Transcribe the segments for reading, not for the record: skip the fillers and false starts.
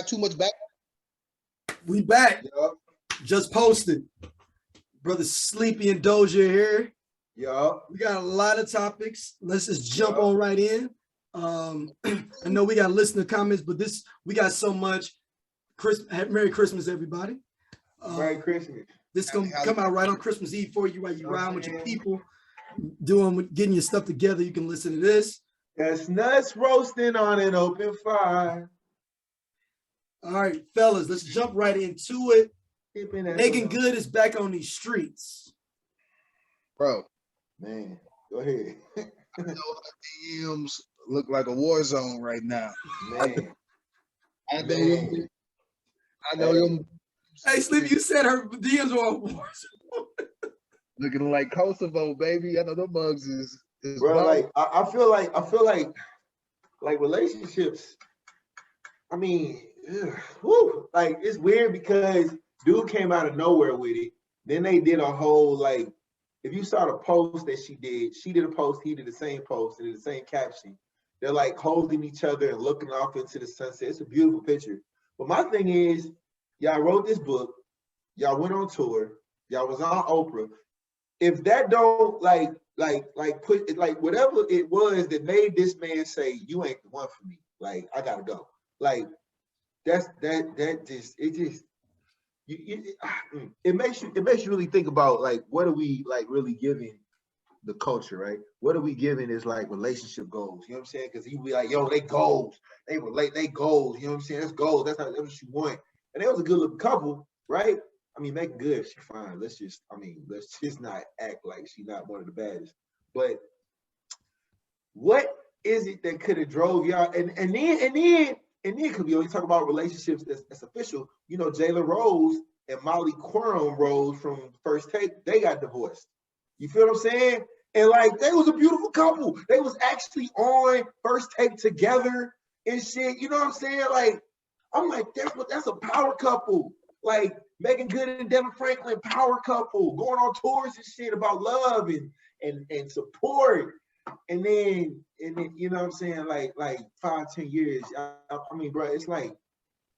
got too much back. We back. Yup. Just posted. Brother Sleepy and Dosia here. Yup. We got a lot of topics. Let's just jump on right in. I know we got listener comments, but we got so much. Merry Christmas, everybody. Merry Christmas. This is gonna come out right on Christmas Eve for you while you ride with your people, getting your stuff together. You can listen to this. That's nuts roasting on an open fire. All right, fellas, let's jump right into it. Meagan Good is back on these streets. Bro. Man, go ahead. I know her DMs look like a war zone right now. Man. I know them. Hey, Sleepy, you said her DMs were a war zone. Looking like Kosovo, baby. I know them bugs is bro, wild. Like I feel like relationships. I mean, like it's weird because dude came out of nowhere with it. Then they did a whole like, if you saw the post that she did a post, he did the same post and did the same caption. They're like holding each other and looking off into the sunset. It's a beautiful picture. But my thing is, y'all wrote this book, y'all went on tour, y'all was on Oprah. If that don't put it, like whatever it was that made this man say, you ain't the one for me, like I gotta go. Like it makes you really think about like what are we like really giving the culture, right? What are we giving is like relationship goals, you know what I'm saying? Because he be like, yo, they goals, they relate, they goals, you know what I'm saying? That's goals, that's what you want. And they was a good looking couple, right? I mean, Meagan Good, she fine. Let's just not act like she's not one of the baddest. But what is it that could have drove y'all? And then could we always talk about relationships that's official? You know, Jalen Rose and Molly Qerim Rose from First Take, they got divorced. You feel what I'm saying? And like they was a beautiful couple. They was actually on First Take together and shit. You know what I'm saying? Like, I'm like, that's a power couple. Like Meagan Good and Devon Franklin, power couple, going on tours and shit about love and support. And then you know what I'm saying, like 5-10 years. I mean, bro, it's like,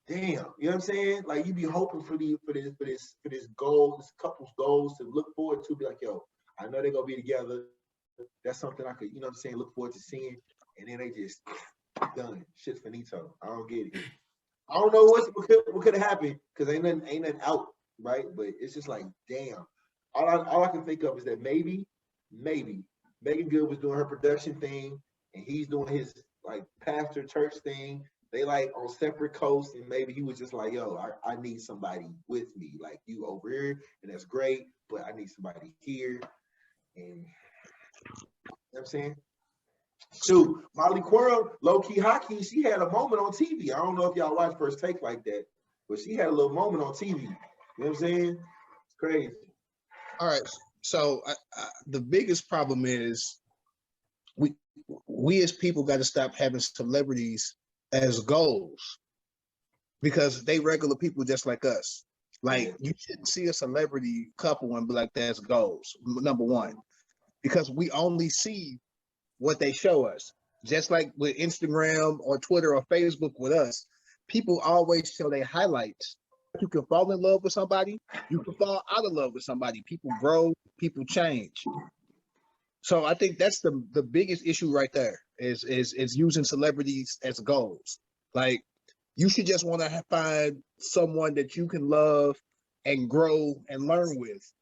damn, you know what I'm saying? Like you be hoping for this goal, this couple's goals to look forward to. Be like, yo, I know they're gonna be together. That's something I could, you know what I'm saying, look forward to seeing. And then they just done. Shit's finito. I don't get it. I don't know what could have happened because ain't nothing out, right? But it's just like, damn. All I can think of is that maybe Meagan Good was doing her production thing and he's doing his like pastor church thing. They like on separate coasts and maybe he was just like, yo, I need somebody with me, like you over here, and that's great, but I need somebody here. And you know what I'm saying? Shoot, Molly Qerim, low-key hockey, she had a moment on TV. I don't know if y'all watch First Take like that, but she had a little moment on TV. You know what I'm saying? It's crazy. All right. So the biggest problem is we as people got to stop having celebrities as goals because they regular people just like us. Like you shouldn't see a celebrity couple and be like, that's goals. Number one, because we only see what they show us. Just like with Instagram or Twitter or Facebook with us, people always show their highlights. You can fall in love with somebody, you can fall out of love with somebody. People grow, people change. So I think that's the biggest issue right there is using celebrities as goals. Like you should just want to find someone that you can love and grow and learn with,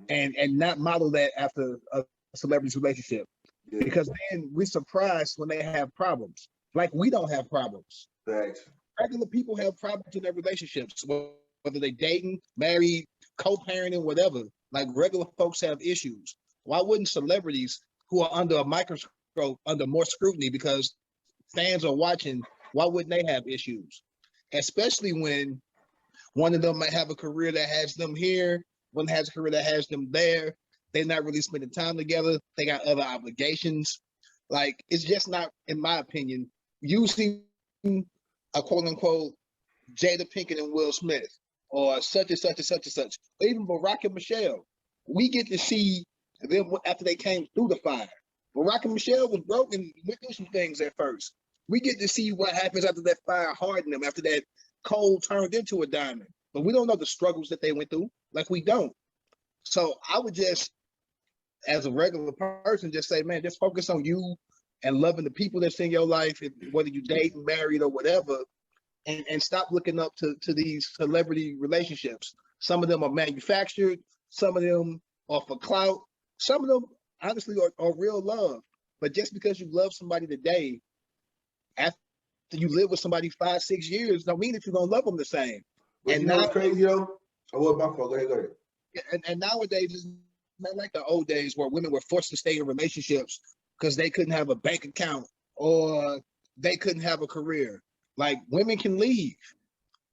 and not model that after a celebrity's relationship. Because then we're surprised when they have problems. Like we don't have problems. Thanks. Regular people have problems in their relationships, whether they dating, married, co-parenting, whatever. Like regular folks have issues. Why wouldn't celebrities who are under a microscope, under more scrutiny because fans are watching, why wouldn't they have issues? Especially when one of them might have a career that has them here, one has a career that has them there. They're not really spending time together. They got other obligations. Like, it's just not, in my opinion, using a quote unquote Jada Pinkett and Will Smith or such and such and such and such, or even Barack and Michelle. We get to see them after they came through the fire. Barack and Michelle was broken, went through some things at first. We get to see what happens after that fire hardened them, after that coal turned into a diamond, but we don't know the struggles that they went through. Like we don't. So I would just, as a regular person, just say, man, just focus on you and loving the people that's in your life, whether you date, married, or whatever, and stop looking up to these celebrity relationships. Some of them are manufactured, some of them are for clout, some of them honestly are real love. But just because you love somebody today, after you live with somebody 5-6 years, don't mean that you're gonna love them the same. But And you know now, what's crazy though? Oh, what my fault? Go ahead. and nowadays it's not like the old days where women were forced to stay in relationships because they couldn't have a bank account or they couldn't have a career. Like women can leave,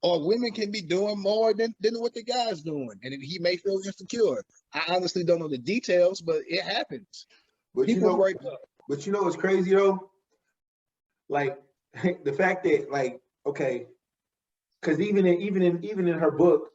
or women can be doing more than what the guy's doing, and he may feel insecure. I honestly don't know the details, but it happens. But People break up. But you know what's crazy though? Like the fact that like, okay, because even in her book,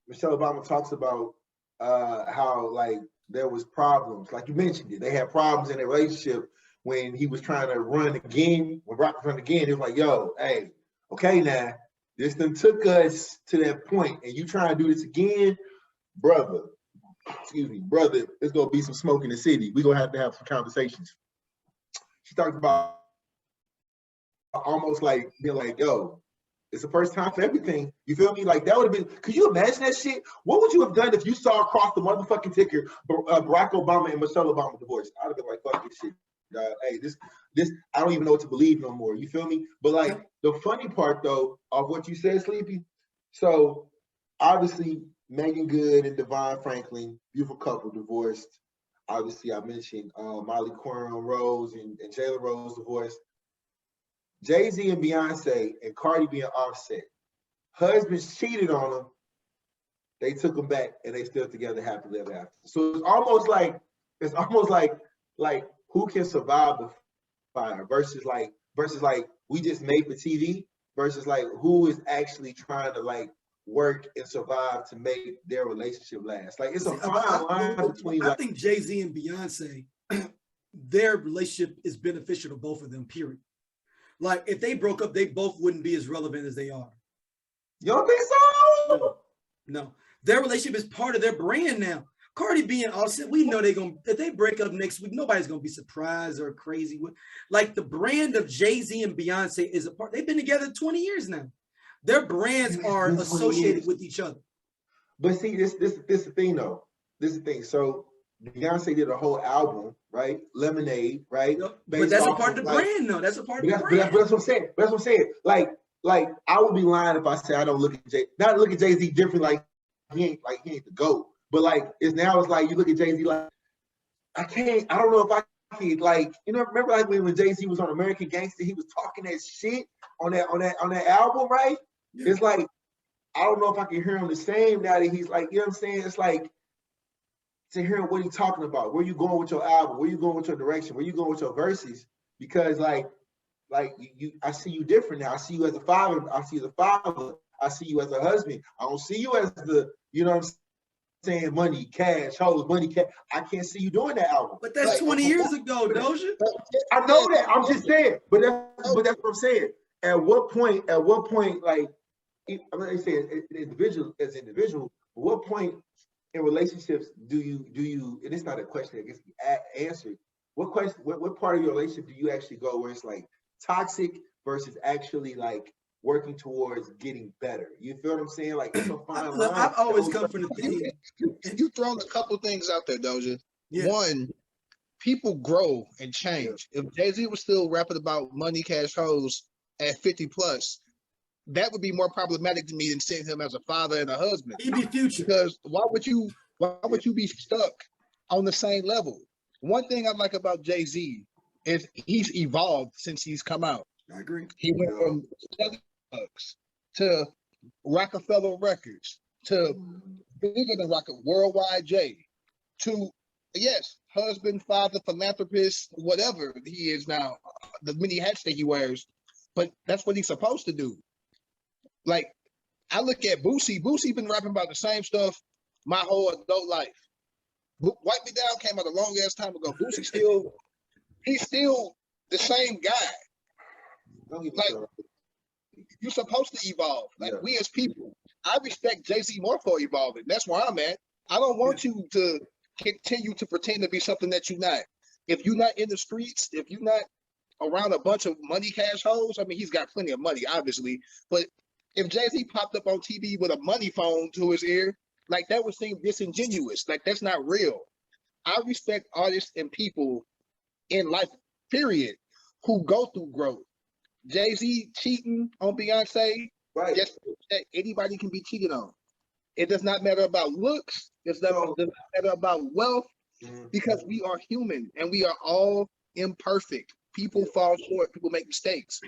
Michelle Obama talks about how like there was problems, like you mentioned it. They had problems in their relationship when he was trying to run again. When Brock was running again, it was like, yo, hey, okay, now this done took us to that point, and you trying to do this again, brother. Excuse me, brother. There's gonna be some smoke in the city. We're gonna have some conversations. She talked about almost like being like, yo, it's the first time for everything. You feel me? Like that would have been. Could you imagine that shit? What would you have done if you saw across the motherfucking ticker Barack Obama and Michelle Obama divorced? I'd have been like, fuck this shit. Hey, this, I don't even know what to believe no more. You feel me? But like the funny part though of what you said, Sleepy. So obviously Meagan Good and Devon Franklin, beautiful couple, divorced. Obviously, I mentioned Molly Qerim Rose and Jalen Rose divorced. Jay-Z and Beyonce and Cardi being Offset. Husbands cheated on them. They took them back and they still together happily ever after. So it's almost like who can survive the fire versus like we just made for TV versus like who is actually trying to like work and survive to make their relationship last. Like it's a fine line between. I think Jay-Z and Beyonce, their relationship is beneficial to both of them. Period. Like if they broke up, they both wouldn't be as relevant as they are. You don't think so? No. Their relationship is part of their brand now. Cardi B and Offset, we know if they break up next week, nobody's gonna be surprised or crazy. Like the brand of Jay-Z and Beyonce is a part. They've been together 20 years now. Their brands are associated with each other. But see, this is the thing though. This is the thing. So Beyonce did a whole album, right? Lemonade, right? But that's a part of the brand, though. That's a part of the brand. That's what I'm saying. That's what I'm saying. Like I would be lying if I said I don't look at Jay-Z different. Like he ain't the GOAT. But like it's like you look at Jay-Z like I don't know if I can like remember like when Jay-Z was on American Gangster, he was talking that shit on that album, right? Yeah. It's like I don't know if I can hear him the same now that he's like, you know what I'm saying? It's like to hear what he's talking about. Where you going with your album? Where you going with your direction? Where you going with your verses? Because like you I see you different now. I see you as a father. I see you as a father. I see you as a husband. I don't see you as the, you know what I'm saying, money, cash, hoes, money, cash. I can't see you doing that album. But that's like, 20 years ago, Doja. I know that. I'm just saying. But that's what I'm saying. At what point, like, I'm not saying individual, at what point in relationships do you, and it's not a question that gets answered, what part of your relationship do you actually go where it's like toxic versus actually like working towards getting better? You feel what I'm saying? Like it's a fine line. I've always come from the thing. You thrown a couple things out there, Doja. Yeah. One, people grow and change. Yeah. If Jay-Z was still rapping about money, cash, hoes at 50 plus, that would be more problematic to me than seeing him as a father and a husband. He'd be future. Because why would you be stuck on the same level? One thing I like about Jay-Z is he's evolved since he's come out. I agree. He went from to Rockefeller Records to bigger than Worldwide J to husband, father, philanthropist, whatever he is now, the many hats that he wears. But that's what he's supposed to do. Like I look at Boosie. Boosie been rapping about the same stuff my whole adult life. Wipe Me Down came out a long ass time ago. Boosie he's still the same guy. Like You're supposed to evolve. Like Yeah. we as people. I respect Jay-Z more for evolving. That's where I'm at. I don't want you to continue to pretend to be something that you're not. If you're not in the streets, if you're not around a bunch of money cash holes, I mean, he's got plenty of money, obviously. But if Jay-Z popped up on TV with a money phone to his ear, like that would seem disingenuous. Like that's not real. I respect artists and people in life, period, who go through growth. Jay-Z cheating on Beyonce, Right. just that anybody can be cheated on. It does not matter about looks. It does not matter about wealth, because we are human and we are all imperfect. People fall short. People make mistakes.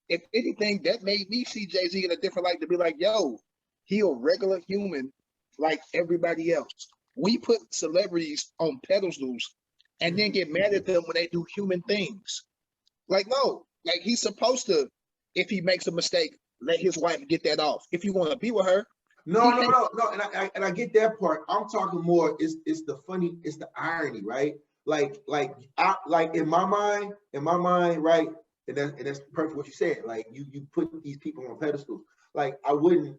If anything, that made me see Jay-Z in a different light, to be like, yo, he a regular human like everybody else. We put celebrities on pedestals and then get mad at them when they do human things. Like, no, like he's supposed to, if he makes a mistake, let his wife get that off. If you want to be with her. No, and I get that part. I'm talking more. It's the irony, right? Like in my mind, right? And that's perfect what you said. Like you put these people on pedestals. Like I wouldn't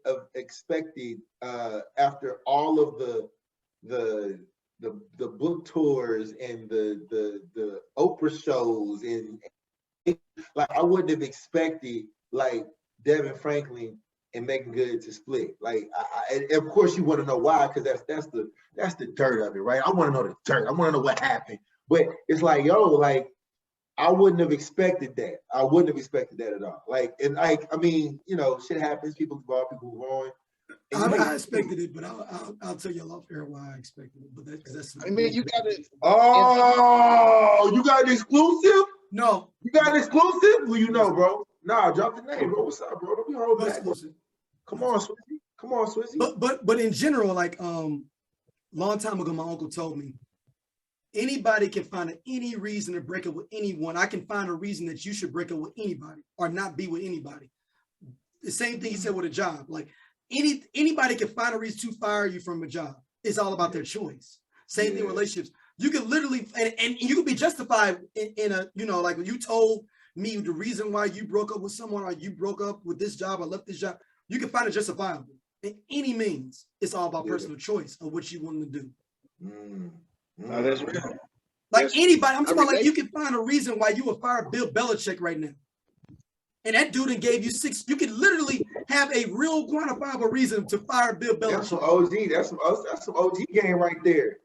have expected after all of the book tours and the Oprah shows and like I wouldn't have expected like Devon Franklin and Meagan Good to split. Like, and of course you want to know why, because that's the dirt of it, right? I want to know the dirt. I want to know what happened. But it's like, yo, like I wouldn't have expected that. I wouldn't have expected that at all. Like, and like, I mean, you know, shit happens. People evolve, people move on. I expected it, but I'll tell you off air why I expected it. But that's. I mean, you got it. Oh, you got an exclusive? No, you got an exclusive? Well, you know, bro. Nah, drop the name, bro. What's up, bro? Don't be holding back. Come on, Swizzy. Come on, Swizzy. But in general, like long time ago, my uncle told me, anybody can find any reason to break up with anyone. I can find a reason that you should break up with anybody or not be with anybody. The same thing he said with a job. Like anybody can find a reason to fire you from a job. It's all about their choice. Same thing with relationships. You can literally, and you can be justified in a, you know, like when you told me the reason why you broke up with someone or you broke up with this job or left this job, you can find it justifiable. In any means, it's all about personal choice of what you want to do. No, that's real. Like anybody, I'm talking about like you can find a reason why you would fire Bill Belichick right now. And that dude and gave you 6. You could literally have a real quantifiable reason to fire Bill Belichick. That's some OG. That's some OG game right there.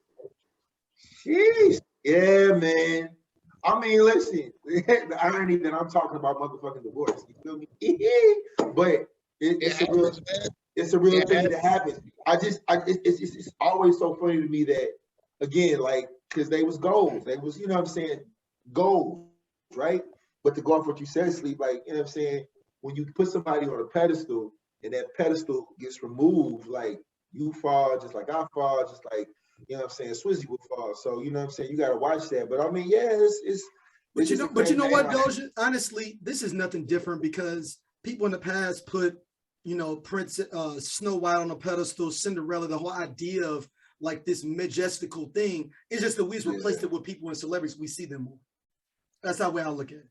Jeez. Yeah, man. I mean, listen, the irony that I'm talking about motherfucking divorce. You feel me? But it's a real thing that happens. It's always so funny to me that, again, like, because they was goals. They was, you know what I'm saying, goals, right? But to go off what you said, Sleep, like, you know what I'm saying, when you put somebody on a pedestal and that pedestal gets removed, like, you fall just like I fall, just like, you know what I'm saying, Swizzy would fall. So, you know what I'm saying, you got to watch that. But I mean, yeah, it's But you know what, Doja? Honestly, this is nothing different because people in the past put, you know, Prince, Snow White on a pedestal, Cinderella, the whole idea of like this majestical thing. It's just that we replaced it with people and celebrities. We see them more. That's how I look at it.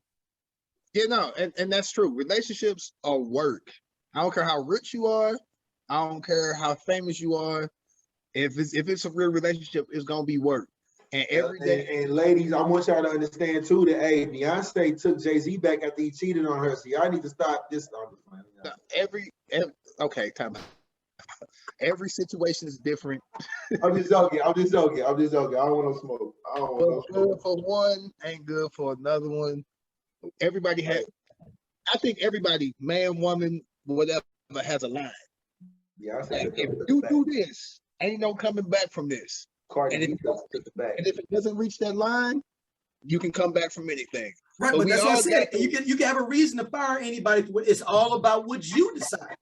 Yeah, no, and that's true. Relationships are work. I don't care how rich you are. I don't care how famous you are. If it's a real relationship, it's gonna be work. And every day. And ladies, I want y'all to understand too that Beyonce took Jay-Z back after he cheated on her. So y'all need to stop this. Every okay, time out. Every situation is different. I'm just joking. I don't want no smoke. Good for one, ain't good for another one. Everybody I think everybody, man, woman, whatever, has a line. Yeah, like, if you do this, ain't no coming back from this. And if it doesn't reach that line, you can come back from anything. Right, but that's what I said. You can have a reason to fire anybody. It's all about what you decide.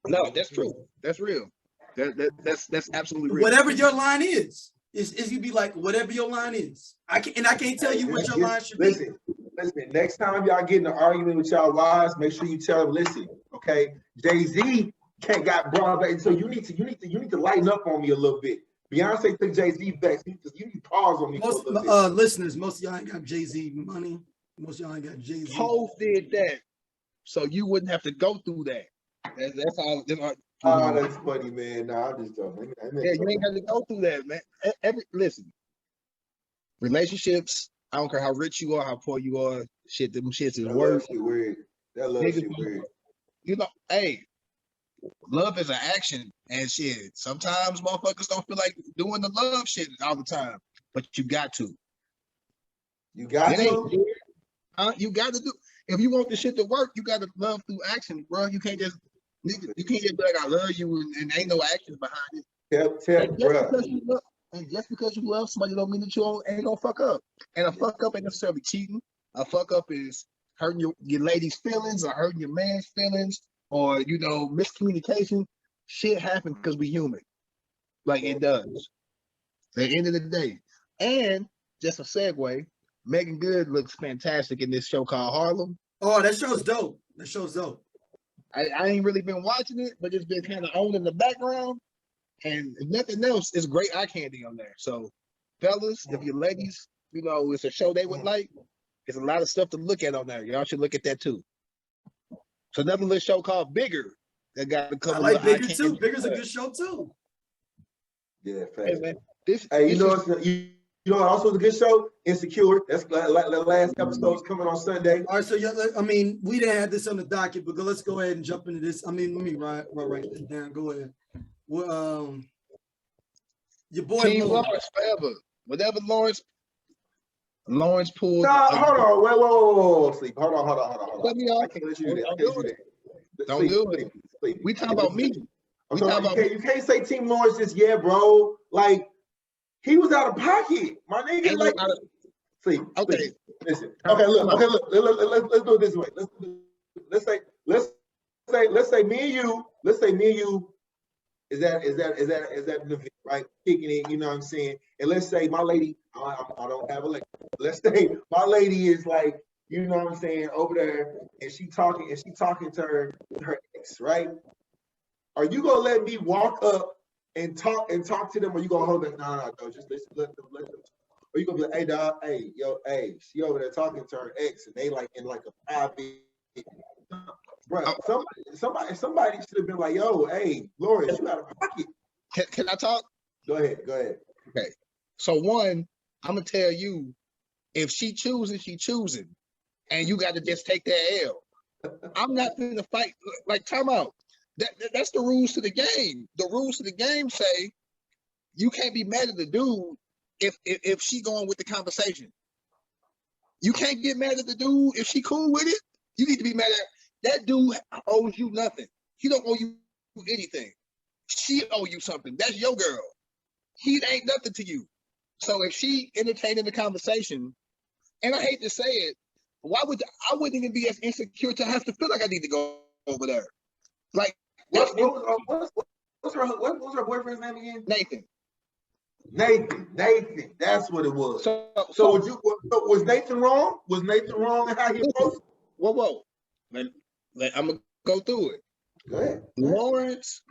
No, that's true. That's real. That's absolutely real. Whatever your line is you be like, whatever your line is. I can't tell you what your line should be. Listen, next time y'all get in an argument with y'all wives, make sure you tell them, listen, okay, Jay-Z got brought back, so you need to lighten up on me a little bit. Beyonce took Jay-Z back. So you need to pause on me for a little bit. Listeners, most of y'all ain't got Jay-Z money. Most of y'all ain't got Jay-Z. Hov did that. so you wouldn't have to go through that. That's all. Oh, that's funny, man. Nah, I'm just joking. Yeah, you ain't got to go through that, man. Listen, relationships. I don't care how rich you are, how poor you are. Shit, them shits is worth. That shit weird. That love shit weird. You know, hey, love is an action and shit. Sometimes motherfuckers don't feel like doing the love shit all the time, but you got to. You got to. You got to do. If you want the shit to work, you got to love through action, bro. You can't just be like, I love you and ain't no actions behind it. Just because you love somebody don't mean that you ain't gonna fuck up. And a fuck up ain't necessarily cheating. A fuck up is hurting your lady's feelings or hurting your man's feelings or, miscommunication. Shit happens because we human. Like it does. At the end of the day. And just a segue, Meagan Good looks fantastic in this show called Harlem. Oh, that show's dope. I ain't really been watching it, but it's been kind of on in the background. And if nothing else, it's great eye candy on there. So, fellas, if your ladies, it's a show they would like, there's a lot of stuff to look at on there. Y'all should look at that too. So another little show called Bigger that got a couple. I like Bigger too. Bigger's a good show too. Yeah, fact. Hey, you know what also is a good show? Insecure. That's the last episode's coming on Sunday. All right, so we didn't have this on the docket, but let's go ahead and jump into this. Let me write this down. Go ahead. Well, your boy Team Lawrence forever. Whatever Lawrence pulled. Nah, hold on. Whoa. Sleep. Hold on. Let me off. I can't let you do that. Don't do it. Sleep. We talking about me. You can't say Team Lawrence just bro. Like, he was out of pocket. My nigga, like, sleep. Okay. Listen. Okay, look. Let's do it this way. Let's say me and you. Is that the right? Kicking it, you know what I'm saying? And let's say my lady, I don't have a lady. Let's say my lady is like, you know what I'm saying, over there, and she talking to her ex, right? Are you gonna let me walk up and talk to them, or you gonna hold them? No, just let them. Or you gonna be like, hey dog, she over there talking to her ex, and they like in like a private. Bro, somebody should have been like, yo, hey, Lawrence, you out of pocket. Can I talk? Go ahead. Okay. So one, I'm gonna tell you, if she choosing, she choosing, and you got to just take that L. I'm not gonna fight. Like, time out. That's the rules to the game. The rules to the game say you can't be mad at the dude if she going with the conversation. You can't get mad at the dude if she cool with it. You need to be mad at that dude. Owes you nothing. He don't owe you anything. She owe you something. That's your girl. He ain't nothing to you. So if she entertaining the conversation, and I hate to say it, I wouldn't even be as insecure to have to feel like I need to go over there. Like, what's her boyfriend's name again? Nathan. That's what it was. So was Nathan wrong? Was Nathan wrong in how he approached? Whoa. I'm gonna go through it. Go ahead. Lawrence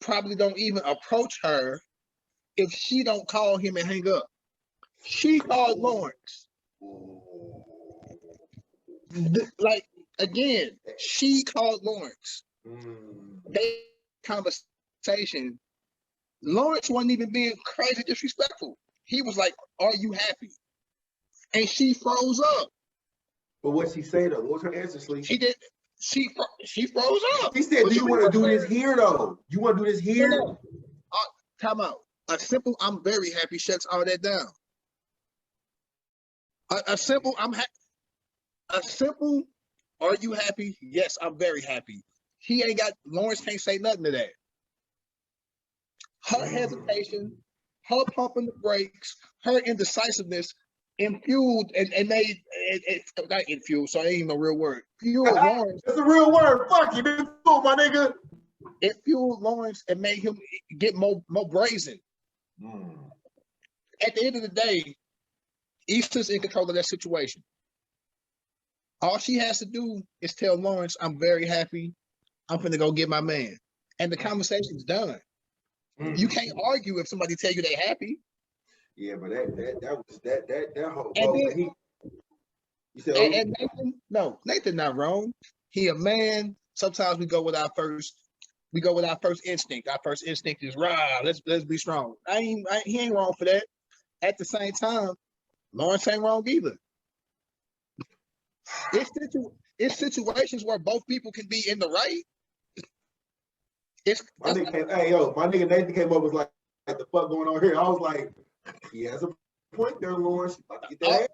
probably don't even approach her if she don't call him and hang up. She called Lawrence. Like, again, she called Lawrence. They conversation. Lawrence wasn't even being crazy disrespectful. He was like, "Are you happy?" And she froze up. But what she say though? What was her answer, Sleep? She did. She froze up. She said, "Do you want to do this here though? You want to do this here?" No. Time out. A simple "I'm very happy" shuts all that down. A simple "Are you happy?" Yes, I'm very happy. Lawrence can't say nothing to that. Her hesitation, her pumping the brakes, her indecisiveness infueled and made it not infueled, so it ain't even a real word. Fueled Lawrence. It's a real word. Fuck you, it's cool, my nigga. It fueled Lawrence and made him get more brazen. At the end of the day, Issa's in control of that situation. All she has to do is tell Lawrence, "I'm very happy. I'm finna go get my man," and the conversation's done. You can't argue if somebody tell you they happy. Yeah, but that whole. And Nathan not wrong. he a man. Sometimes we go with our first instinct. Our first instinct is rah, let's be strong. He ain't wrong for that. At the same time, Lawrence ain't wrong either. It's situations where both people can be in the right. My nigga Nathan came up with like the fuck going on here. I was like, he has a point there, Lawrence.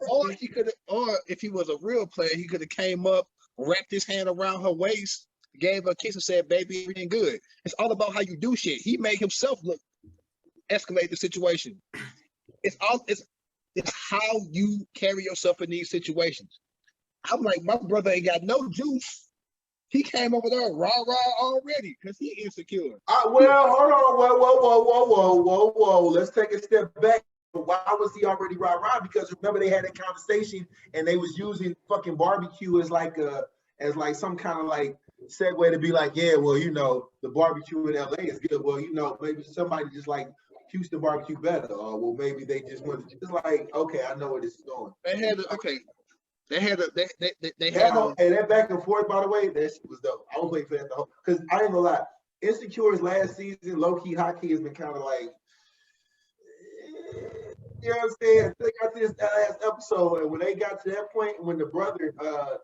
Or he could have, or if he was a real player, he could have came up, wrapped his hand around her waist, gave her a kiss, and said, "Baby, everything good." It's all about how you do shit. He made himself escalate the situation. It's how you carry yourself in these situations. I'm like, my brother ain't got no juice. He came over there rah already because he insecure. Well, hold on, whoa. Let's take a step back. Why was he already rah? Because remember they had that conversation and they was using fucking barbecue as like some kind of like segue to be like, yeah, well, the barbecue in LA is good. Well, maybe somebody just like Houston barbecue better, or well, maybe they just want to. It's like, okay, I know where this is going. That back and forth, by the way, that shit was dope. I was waiting for that the whole, because I ain't gonna lie, Insecure's last season, low key, high key has been kind of like, you know what I'm saying? They got to this last episode, and when they got to that point, when the brother,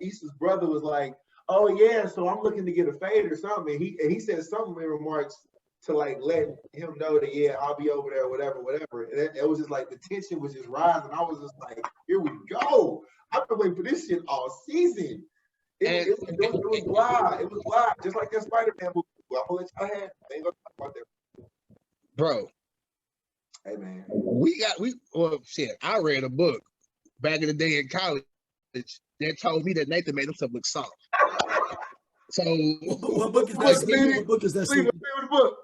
Issa's brother, was like, "Oh yeah, so I'm looking to get a fade or something," and he said something in remarks to like let him know that yeah, I'll be over there, whatever. And it was just like the tension was just rising. I was just like, here we go. I've been waiting for this shit all season. It was wild. It was wild. Just like that Spider-Man movie. Well, I'm gonna let y'all have. I ain't gonna talk about that. Bro. Hey man. I read a book back in the day in college that told me that Nathan made himself look soft. So what book is that? What book is that? The book.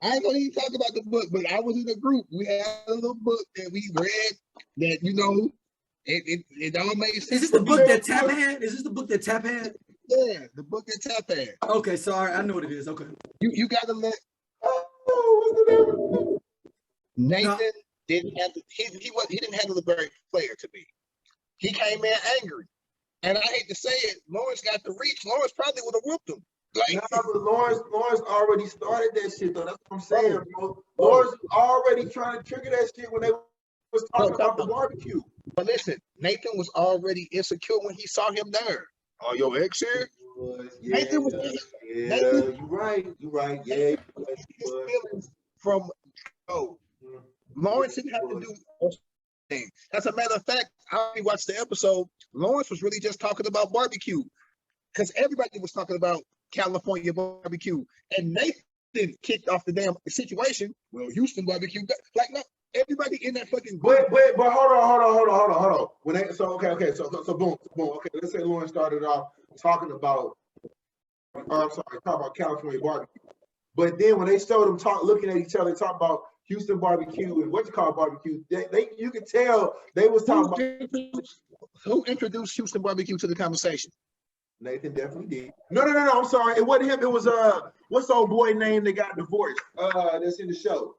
I ain't gonna even talk about the book, but I was in a group. We had a little book that we read that it all made sense. Is this the book that Tap had? Is this the book that Tap had? Yeah, the book that Tap had. Okay, sorry, I know what it is. Okay. You gotta let Nathan didn't handle he didn't handle the very player to me. He came in angry. And I hate to say it, Lawrence got the reach. Lawrence probably would have whooped him. But Lawrence already started that shit though. That's what I'm saying, bro. Lawrence already trying to trigger that shit when they was talking about the barbecue. But listen, Nathan was already insecure when he saw him there. Oh, your ex here? Nathan was. You're right. Yeah, his feelings from Lawrence didn't have to do anything. As a matter of fact, I already watched the episode. Lawrence was really just talking about barbecue because everybody was talking about California barbecue, and Nathan kicked off the damn situation. Well, Houston barbecue, like no, everybody in that fucking. But hold on. So boom. Okay, let's say Lawrence started off talking about, talking about California barbecue, but then when they showed them looking at each other, talking about Houston barbecue and barbecue, you could tell they was talking about. Who introduced Houston barbecue to the conversation? Nathan definitely did. No. I'm sorry. It wasn't him. It was what's the old boy name that got divorced? That's in the show.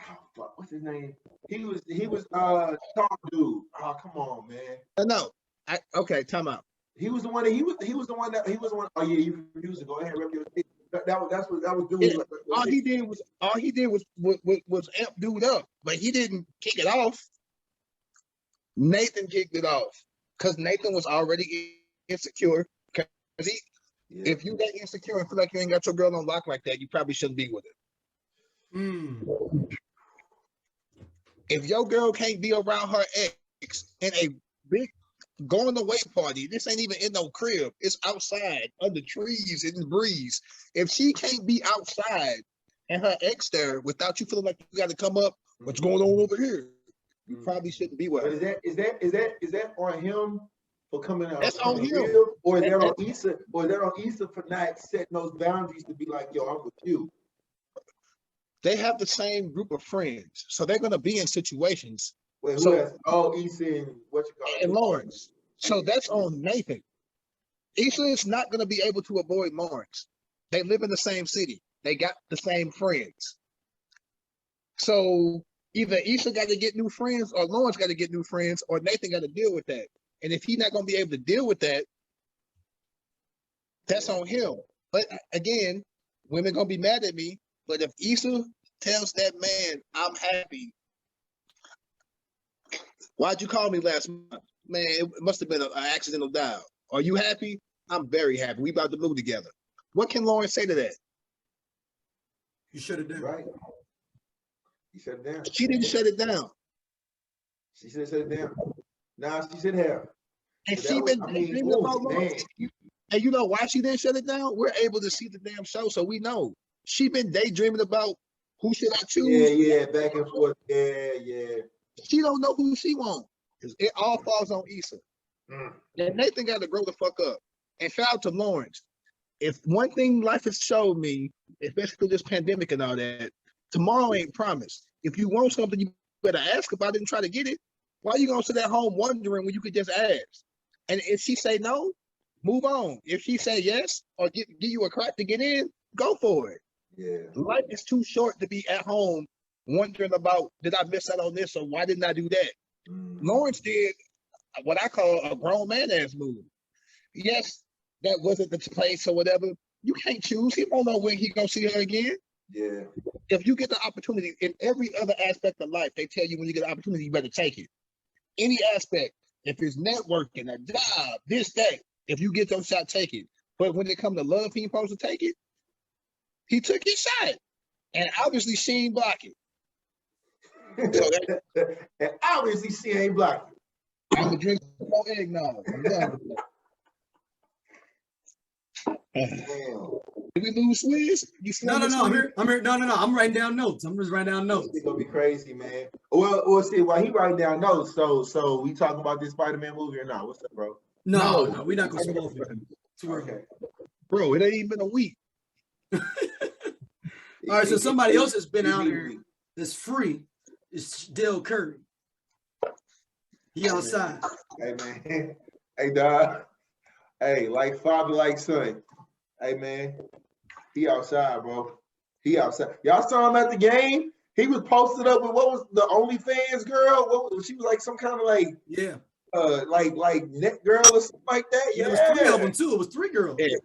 Oh fuck, what's his name? He was tall dude. Oh come on, man. No. Okay, time out. He was the one. Oh yeah, you refused to go ahead and rep your shit. That was doing. Yeah, all he did was amp dude up, but he didn't kick it off. Nathan kicked it off because Nathan was already insecure. If you get insecure and feel like you ain't got your girl on lock like that, you probably shouldn't be with her. If your girl can't be around her ex in a big going away party, this ain't even in no crib, it's outside under trees in the breeze. If she can't be outside and her ex there without you feeling like you got to come up, what's going on over here? You probably shouldn't be with her. But is that on him for coming out? That's on him. Or is that on Issa? Or is that on Issa for not setting those boundaries to be like, yo, I'm with you? They have the same group of friends, so they're gonna be in situations. Wait, who has? Oh, Issa and what you call it? And Lawrence. So that's on Nathan. Issa is not gonna be able to avoid Lawrence. They live in the same city. They got the same friends. So either Issa got to get new friends, or Lawrence got to get new friends, or Nathan got to deal with that. And if he's not going to be able to deal with that, That's on him. But again, women gonna be mad at me. But if Issa tells that man, I'm happy, why'd you call me last month? Man, it must have been an accidental dial. Are you happy? I'm very happy. We about to move together. What can Lauren say to that? You shut it down. Right. You shut it down. She didn't shut it down. She should have shut it down. Nah, she should have. And But she that was- been I mean, dreaming ooh, about Lauren. man. And you know why she didn't shut it down? We're able to see the damn show, so we know. She been daydreaming about who should I choose. Yeah, back and forth. Yeah. She don't know who she wants. It all falls on Issa. And Nathan got to grow the fuck up. And shout out to Lawrence. If one thing life has showed me, especially through this pandemic and all that, tomorrow ain't promised. If you want something, you better ask about it and try to get it. Why you gonna sit at home wondering when you could just ask? And if she say no, move on. If she say yes or give you a crack to get in, go for it. Yeah. Life is too short to be at home wondering about, did I miss out on this or why didn't I do that? Lawrence did what I call a grown man ass move. Yes, that wasn't the place or whatever. You can't choose. He won't know when he gonna see her again. Yeah. If you get the opportunity in every other aspect of life, they tell you when you get an opportunity, you better take it. Any aspect, if it's networking, a job, this, that, if you get your shot, take it. But when it comes to love, he ain't supposed to take it. He took his shot. And obviously she ain't blocking. So And obviously she ain't blocking. I'm gonna drink some more eggnog. I'm done with that. Damn. Did we lose Swizz? You still No, miss I'm Swizz? here. No. I'm writing down notes. I'm just writing down notes. It's gonna be crazy, man. Well, see, while he writing down notes, so we talking about this Spider-Man movie or not? What's up, bro? No, we're not gonna spoil it. Too early. Okay. Bro, it ain't even been a week. All right, so somebody else has been out here that's free. It's Dell Curry. He outside. Hey, man. Hey, dog. Hey, like father, like son. Hey, man. He outside, bro. He outside. Y'all saw him at the game? He was posted up with, what was the OnlyFans girl? She was like some kind of like net girl or something like that. Yeah, Yeah. it was 3 of them too. It was 3 girls. Yeah.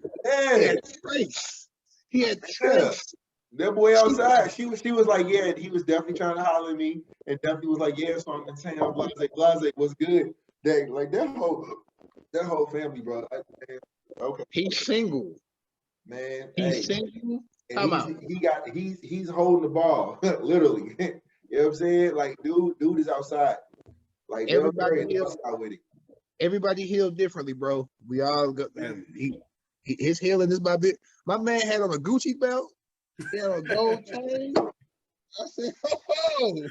He had trace. He had trace. That boy outside. She was like, yeah, he was definitely trying to holler at me, and definitely was like, yeah, so I'm saying blase was good. That whole family, bro. Okay. He's single. Man, He's single. and he's holding the ball, literally. You know what I'm saying? Like, dude is outside. Like, everybody is outside with it. Everybody healed differently, bro. We all got his healing is my bit. My man had on a Gucci belt. He had on a gold chain. I said, oh.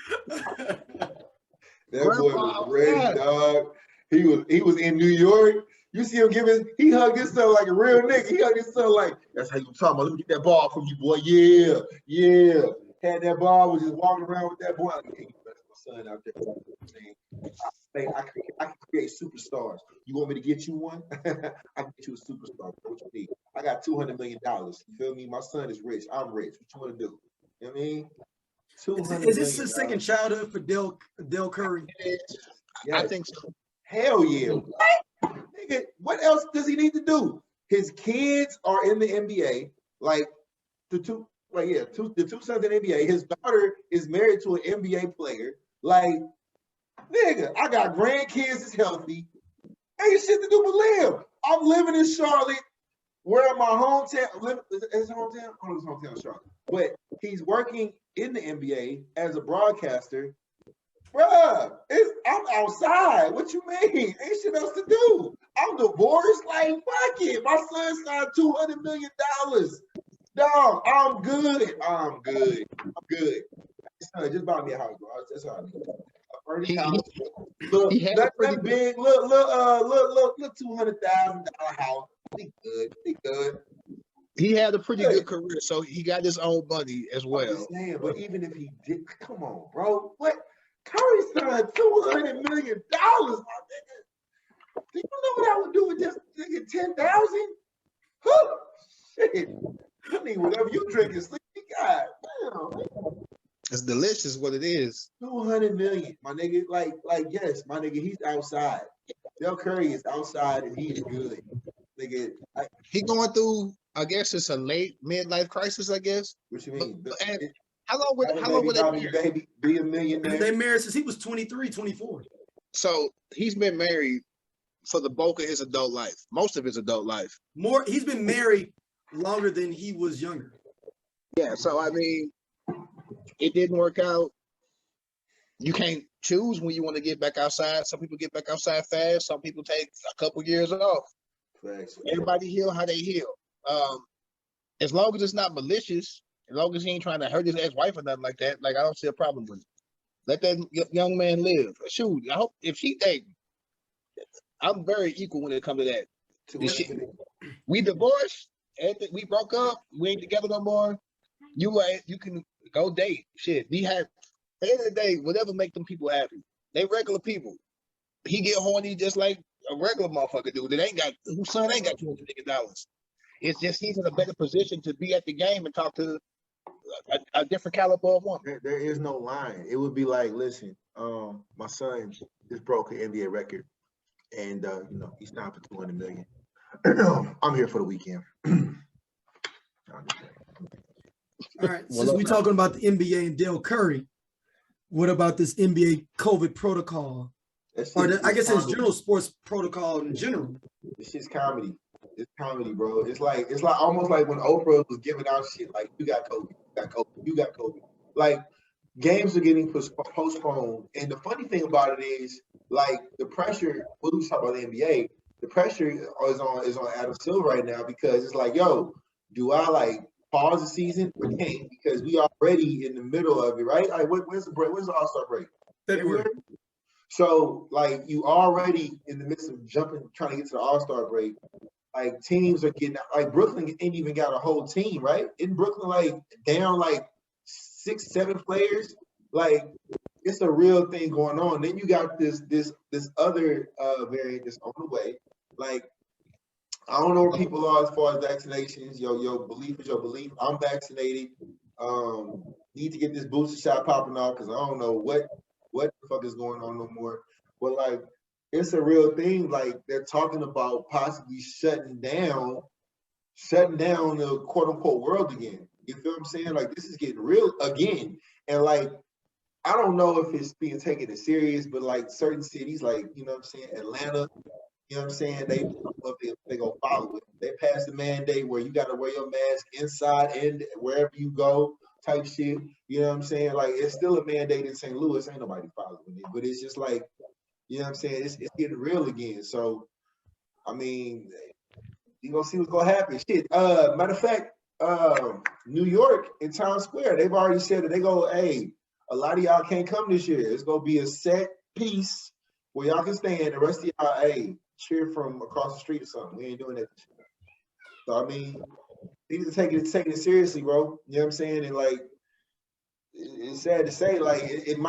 That boy was ready, dog. He was in New York. You see him he hugged his son like a real nigga. He hugged his son like, that's how you talking about. Let me get that ball from you, boy. Yeah. Had that ball, was just walking around with that boy. Like, hey, that's my son out there. You know what I'm saying? I can create superstars. You want me to get you one? I can get you a superstar. What you need? I got $200 million. You feel me? My son is rich. I'm rich. What you want to do? You know what I mean? Is this his second childhood for Dell Curry? Yes. I think so. Hell yeah. What? Nigga, what else does he need to do? His kids are in the NBA. Like the two sons in the NBA. His daughter is married to an NBA player. Like, nigga, I got grandkids that's healthy. Ain't shit to do but live. I'm living in Charlotte. Where in my hometown? His hometown? Oh, his hometown, Charlotte. But he's working in the NBA as a broadcaster. Bruh, I'm outside. What you mean? Ain't shit else to do. I'm divorced. Like, fuck it. My son signed $200 million. Dog, I'm good. I'm good. Son, just buy me a house, bro. That's all I need. A furnished house. Look, that big, look, $200,000 house. He good. He had a pretty good career, so he got his own money as well. I'm just saying, but even if he did, come on, bro. What? Curry signed $200 million, my nigga. Do you know what I would do with this nigga 10,000? Shit. I need whatever you drink and sleep. God damn. It's delicious what it is. $200 million, my nigga. Like, yes, my nigga, he's outside. Dell Curry is outside and he's good. nigga. He going through, I guess it's a late midlife crisis, I guess. What you mean? And how long were they married? Baby, be a millionaire. They married since he was 23, 24. So he's been married for the bulk of his adult life, most of his adult life. He's been married longer than he was younger. Yeah, so I mean, it didn't work out. You can't choose when you want to get back outside. Some people get back outside fast. Some people take a couple years off. Facts. Everybody heal how they heal. As long as it's not malicious, as long as he ain't trying to hurt his ex-wife or nothing like that, like I don't see a problem with it. Let that young man live. Shoot, I hope if she dating, I'm very equal when it comes to that. We divorced, we broke up, we ain't together no more. You can go date. Shit, we have. At the end of the day, whatever make them people happy. They regular people. He get horny just like a regular motherfucker do. Whose son ain't got $200 million. It's just he's in a better position to be at the game and talk to a different caliber of woman. There is no line. It would be like, listen, my son just broke an NBA record, and he's signed for $200 million. I'm here for the weekend. All right, since we're talking about the NBA and Dell Curry, what about this NBA COVID protocol? I guess it's general sports protocol in general. It's just comedy. It's comedy, bro. It's like almost like when Oprah was giving out shit like, you got COVID, you got COVID, you got COVID. Like, games are getting postponed. And the funny thing about it is, like, the pressure, what we talk about the NBA, the pressure is on Adam Silver right now, because it's like, yo, do I like pause the season or can't? Because we already in the middle of it, right? Like, when's the break? When's the All-Star break? February. So, like, you already in the midst of trying to get to the All-Star break. Like, teams are getting, like, Brooklyn ain't even got a whole team, right? Isn't Brooklyn, like, down, like, 6, 7 players? Like, it's a real thing going on. Then you got this other variant that's on the way. Like, I don't know where people are as far as vaccinations. Your belief is your belief. I'm vaccinated. Need to get this booster shot popping off because I don't know what the fuck is going on no more. But, like, it's a real thing. Like, they're talking about possibly shutting down the quote unquote world again. You feel what I'm saying? Like, this is getting real again. And, like, I don't know if it's being taken as serious, but, like, certain cities, like, you know what I'm saying, Atlanta, you know what I'm saying, they gonna follow it. They passed the mandate where you gotta wear your mask inside and wherever you go type shit. You know what I'm saying? Like, it's still a mandate in St. Louis. Ain't nobody following it. But it's just like, you know what I'm saying? It's getting real again. So, I mean, you gonna see what's gonna happen. Shit. Matter of fact, New York in Times Square, they've already said that they go, hey, a lot of y'all can't come this year. It's gonna be a set piece where y'all can stand. The rest of y'all, hey, cheer from across the street or something. We ain't doing that this year. So, I mean, these are taking it seriously, bro. You know what I'm saying? And, like, it's sad to say, like, it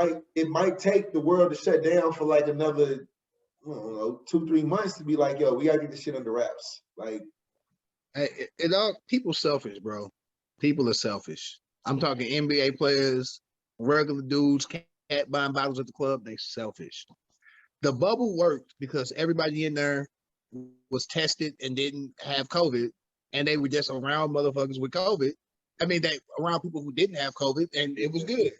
might take the world to shut down for like another, I don't know, 2-3 months to be like, yo, we gotta get this shit under wraps. Like, people selfish, bro. People are selfish. I'm talking NBA players, regular dudes, cat buying bottles at the club. They selfish. The bubble worked because everybody in there was tested and didn't have COVID, and they were just around motherfuckers with COVID. I mean, they around people who didn't have COVID, and it was good.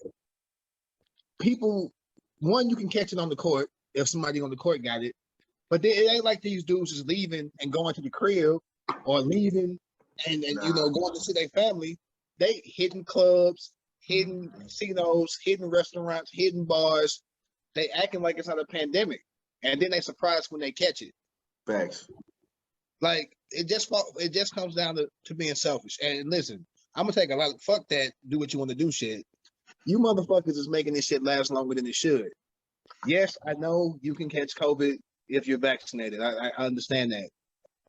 People, one, you can catch it on the court if somebody on the court got it, but it ain't like these dudes is leaving and going to the crib or leaving and going to see their family. They hitting clubs, hitting casinos, hitting restaurants, hitting bars. They acting like it's not a pandemic, and then they surprised when they catch it. facts. Like, it just comes down to being selfish. And listen, I'm gonna take a lot of fuck that, do what you want to do shit. You motherfuckers is making this shit last longer than it should. Yes, I know you can catch COVID if you're vaccinated. I understand that.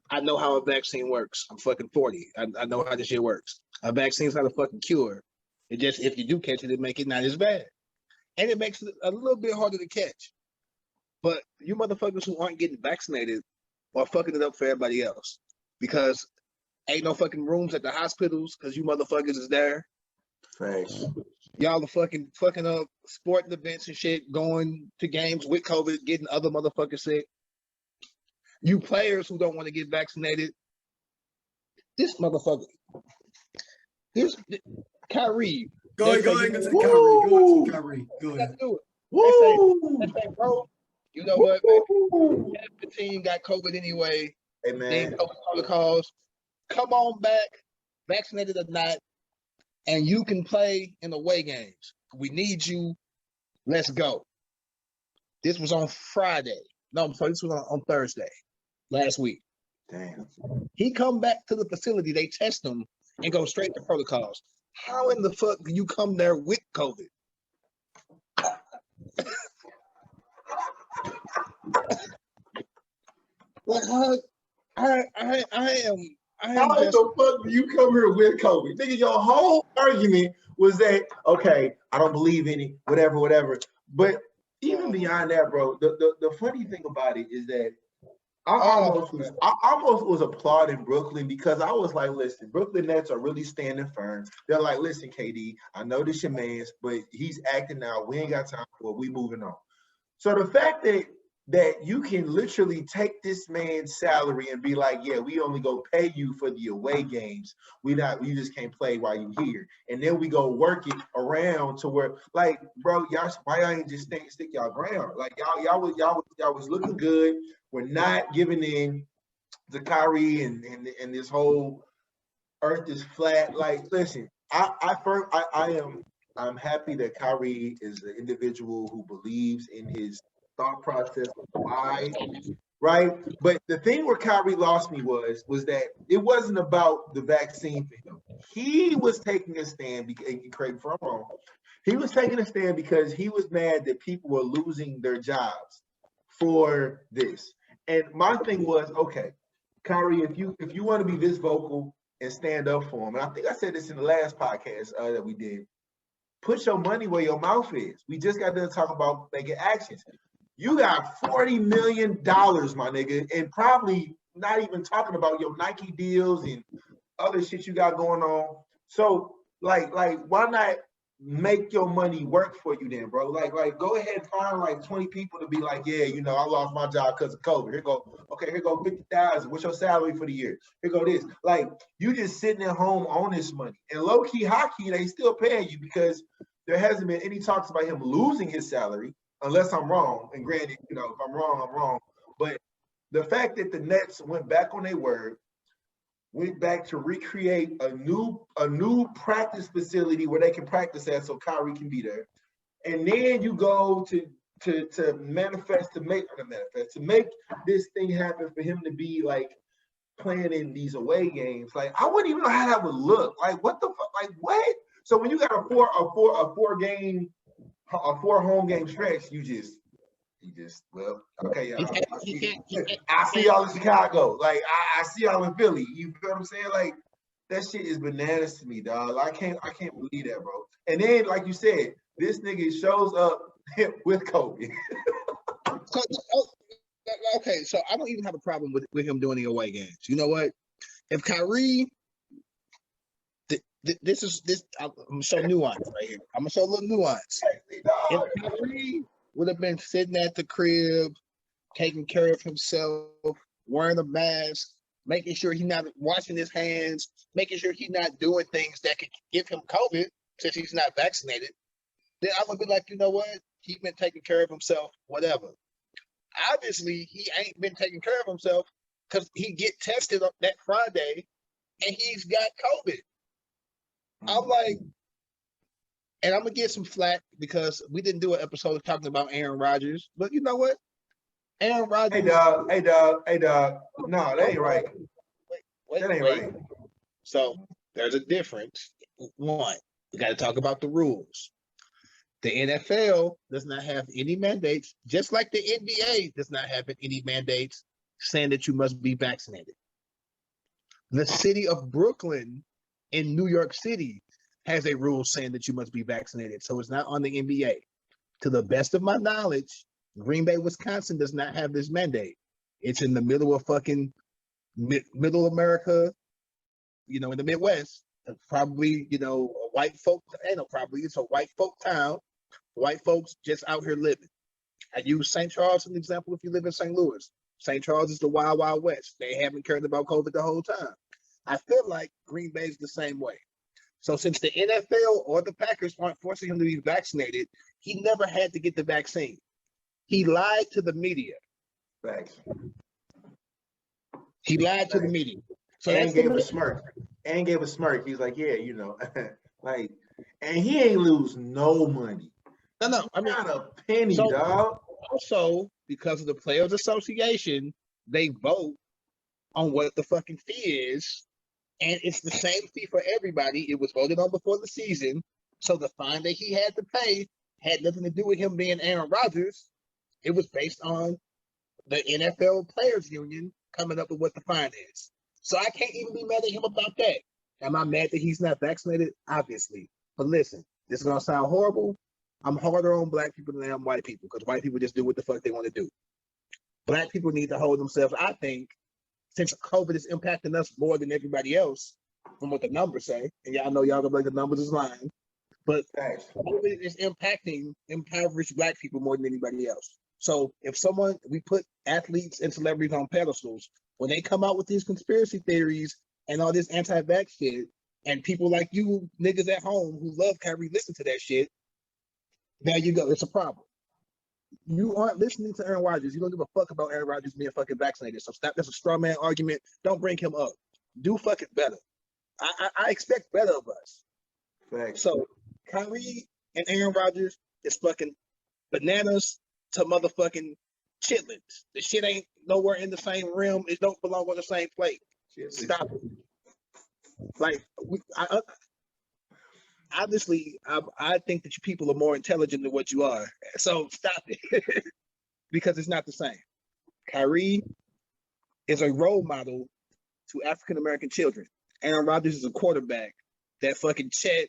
I know how a vaccine works. I'm fucking 40. I know how this shit works. A vaccine's not a fucking cure. It just, if you do catch it, it make it not as bad. And it makes it a little bit harder to catch. But you motherfuckers who aren't getting vaccinated are fucking it up for everybody else. Because ain't no fucking rooms at the hospitals because you motherfuckers is there. Facts. Y'all are fucking up sporting events and shit, going to games with COVID, getting other motherfuckers sick. You players who don't want to get vaccinated, this motherfucker, this Kyrie. Go ahead, They say, go to the Kyrie. Go to the Kyrie. Go let's ahead. do it. Woo! They say, bro, you know what, man? Woo! Half the team got COVID anyway. Hey They man, COVID protocols. Come on back, vaccinated or not, and you can play in away games. We need you. Let's go. This was on Friday. No, I'm sorry, this was on Thursday last week. damn. He come back to the facility, they test him and go straight to protocols. How in the fuck do you come there with COVID? Like how I am How just the fuck do you come here with COVID? Nigga, your whole argument was that, okay, I don't believe in it, whatever. But even beyond that, bro, the funny thing about it is that I almost was applauding Brooklyn because I was like, listen, Brooklyn Nets are really standing firm. They're like, listen, KD, I know this your man's, but he's acting out. We ain't got time for it. We moving on. So the fact that you can literally take this man's salary and be like, yeah, we only go pay you for the away games. You just can't play while you here. And then we go work it around to where, like, bro, why y'all ain't just stick y'all ground? Like y'all was looking good. We're not giving in to Kyrie and this whole earth is flat. Like, listen, I'm happy that Kyrie is an individual who believes in his thought process of why, right? But the thing where Kyrie lost me was that it wasn't about the vaccine for him. He was taking a stand, and correct me if I'm wrong, he was taking a stand because he was mad that people were losing their jobs for this. And my thing was, okay, Kyrie, if you want to be this vocal and stand up for him, and I think I said this in the last podcast that we did, put your money where your mouth is. We just got to talk about making actions. You got $40 million, my nigga, and probably not even talking about your Nike deals and other shit you got going on. So, like, why not make your money work for you then, bro? Like, go ahead and find like 20 people to be like, yeah, you know, I lost my job because of COVID. Here go 50,000. What's your salary for the year? Here go this. Like, you just sitting at home on this money. And low-key hockey, they still paying you because there hasn't been any talks about him losing his salary. Unless I'm wrong, and granted, you know, if I'm wrong. But the fact that the Nets went back on their word, went back to recreate a new practice facility where they can practice at, so Kyrie can be there, and then you go to make this thing happen for him to be like playing in these away games. Like, I wouldn't even know how that would look. Like, what the fuck? Like, what? So when you got a four home game stretch, you just well, okay, I see y'all in Chicago. Like, I see y'all in Philly. You feel what I'm saying? Like, that shit is bananas to me, dog. I can't believe that, bro. And then, like you said, this nigga shows up with COVID. Okay, so I don't even have a problem with him doing the away games. You know what? If Kyrie, I'm gonna show nuance right here. I'm gonna show a little nuance. If Kyrie would have been sitting at the crib, taking care of himself, wearing a mask, making sure he's not washing his hands, making sure he's not doing things that could give him COVID since he's not vaccinated, then I would be like, you know what? He's been taking care of himself, whatever. Obviously, he ain't been taking care of himself because he get tested on that Friday and he's got COVID. I'm like, and I'm gonna get some flack because we didn't do an episode talking about Aaron Rodgers, but you know what? Aaron Rodgers. Hey dog. No, that ain't right. That ain't right. So there's a difference. One, we got to talk about the rules. The NFL does not have any mandates, just like the NBA does not have any mandates saying that you must be vaccinated. The city of Brooklyn in New York City has a rule saying that you must be vaccinated. So it's not on the NBA. To the best of my knowledge, Green Bay, Wisconsin does not have this mandate. It's in the middle of fucking middle America, you know, in the Midwest. Probably, you know, white folks, it's a white folk town. White folks just out here living. I use St. Charles as an example if you live in St. Louis. St. Charles is the Wild Wild West. They haven't cared about COVID the whole time. I feel like Green Bay is the same way. So since the NFL or the Packers aren't forcing him to be vaccinated, he never had to get the vaccine. He lied to the media. Facts. He lied to the media. So and that's gave a smirk. And gave a smirk. He's like, yeah, you know, like, and he ain't lose no money. No. I mean, not a penny, so, dog. Also, because of the Players Association, they vote on what the fucking fee is, and it's the same fee for everybody. It was voted on before the season, so the fine that he had to pay had nothing to do with him being Aaron Rodgers. It was based on the NFL Players Union coming up with what the fine is. So I can't even be mad at him about that. Am I mad that he's not vaccinated? Obviously. But listen, this is going to sound horrible. I'm harder on black people than I am white people because white people just do what the fuck they want to do. Black people need to hold themselves, I think, since COVID is impacting us more than everybody else, from what the numbers say, and y'all know y'all gonna be like the numbers is lying, but COVID is impacting impoverished black people more than anybody else. So if we put athletes and celebrities on pedestals, when they come out with these conspiracy theories and all this anti-vax shit, and people like you niggas at home who love Kyrie listen to that shit, there you go. It's a problem. You aren't listening to Aaron Rodgers. You don't give a fuck about Aaron Rodgers being fucking vaccinated. So stop. That's a straw man argument. Don't bring him up. Do fucking better. I expect better of us. Thanks. So Kyrie and Aaron Rodgers is fucking bananas to motherfucking chitlins. The shit ain't nowhere in the same realm. It don't belong on the same plate. Stop it. Like obviously, I think that you people are more intelligent than what you are. So stop it, because it's not the same. Kyrie is a role model to African American children. Aaron Rodgers is a quarterback that fucking Chet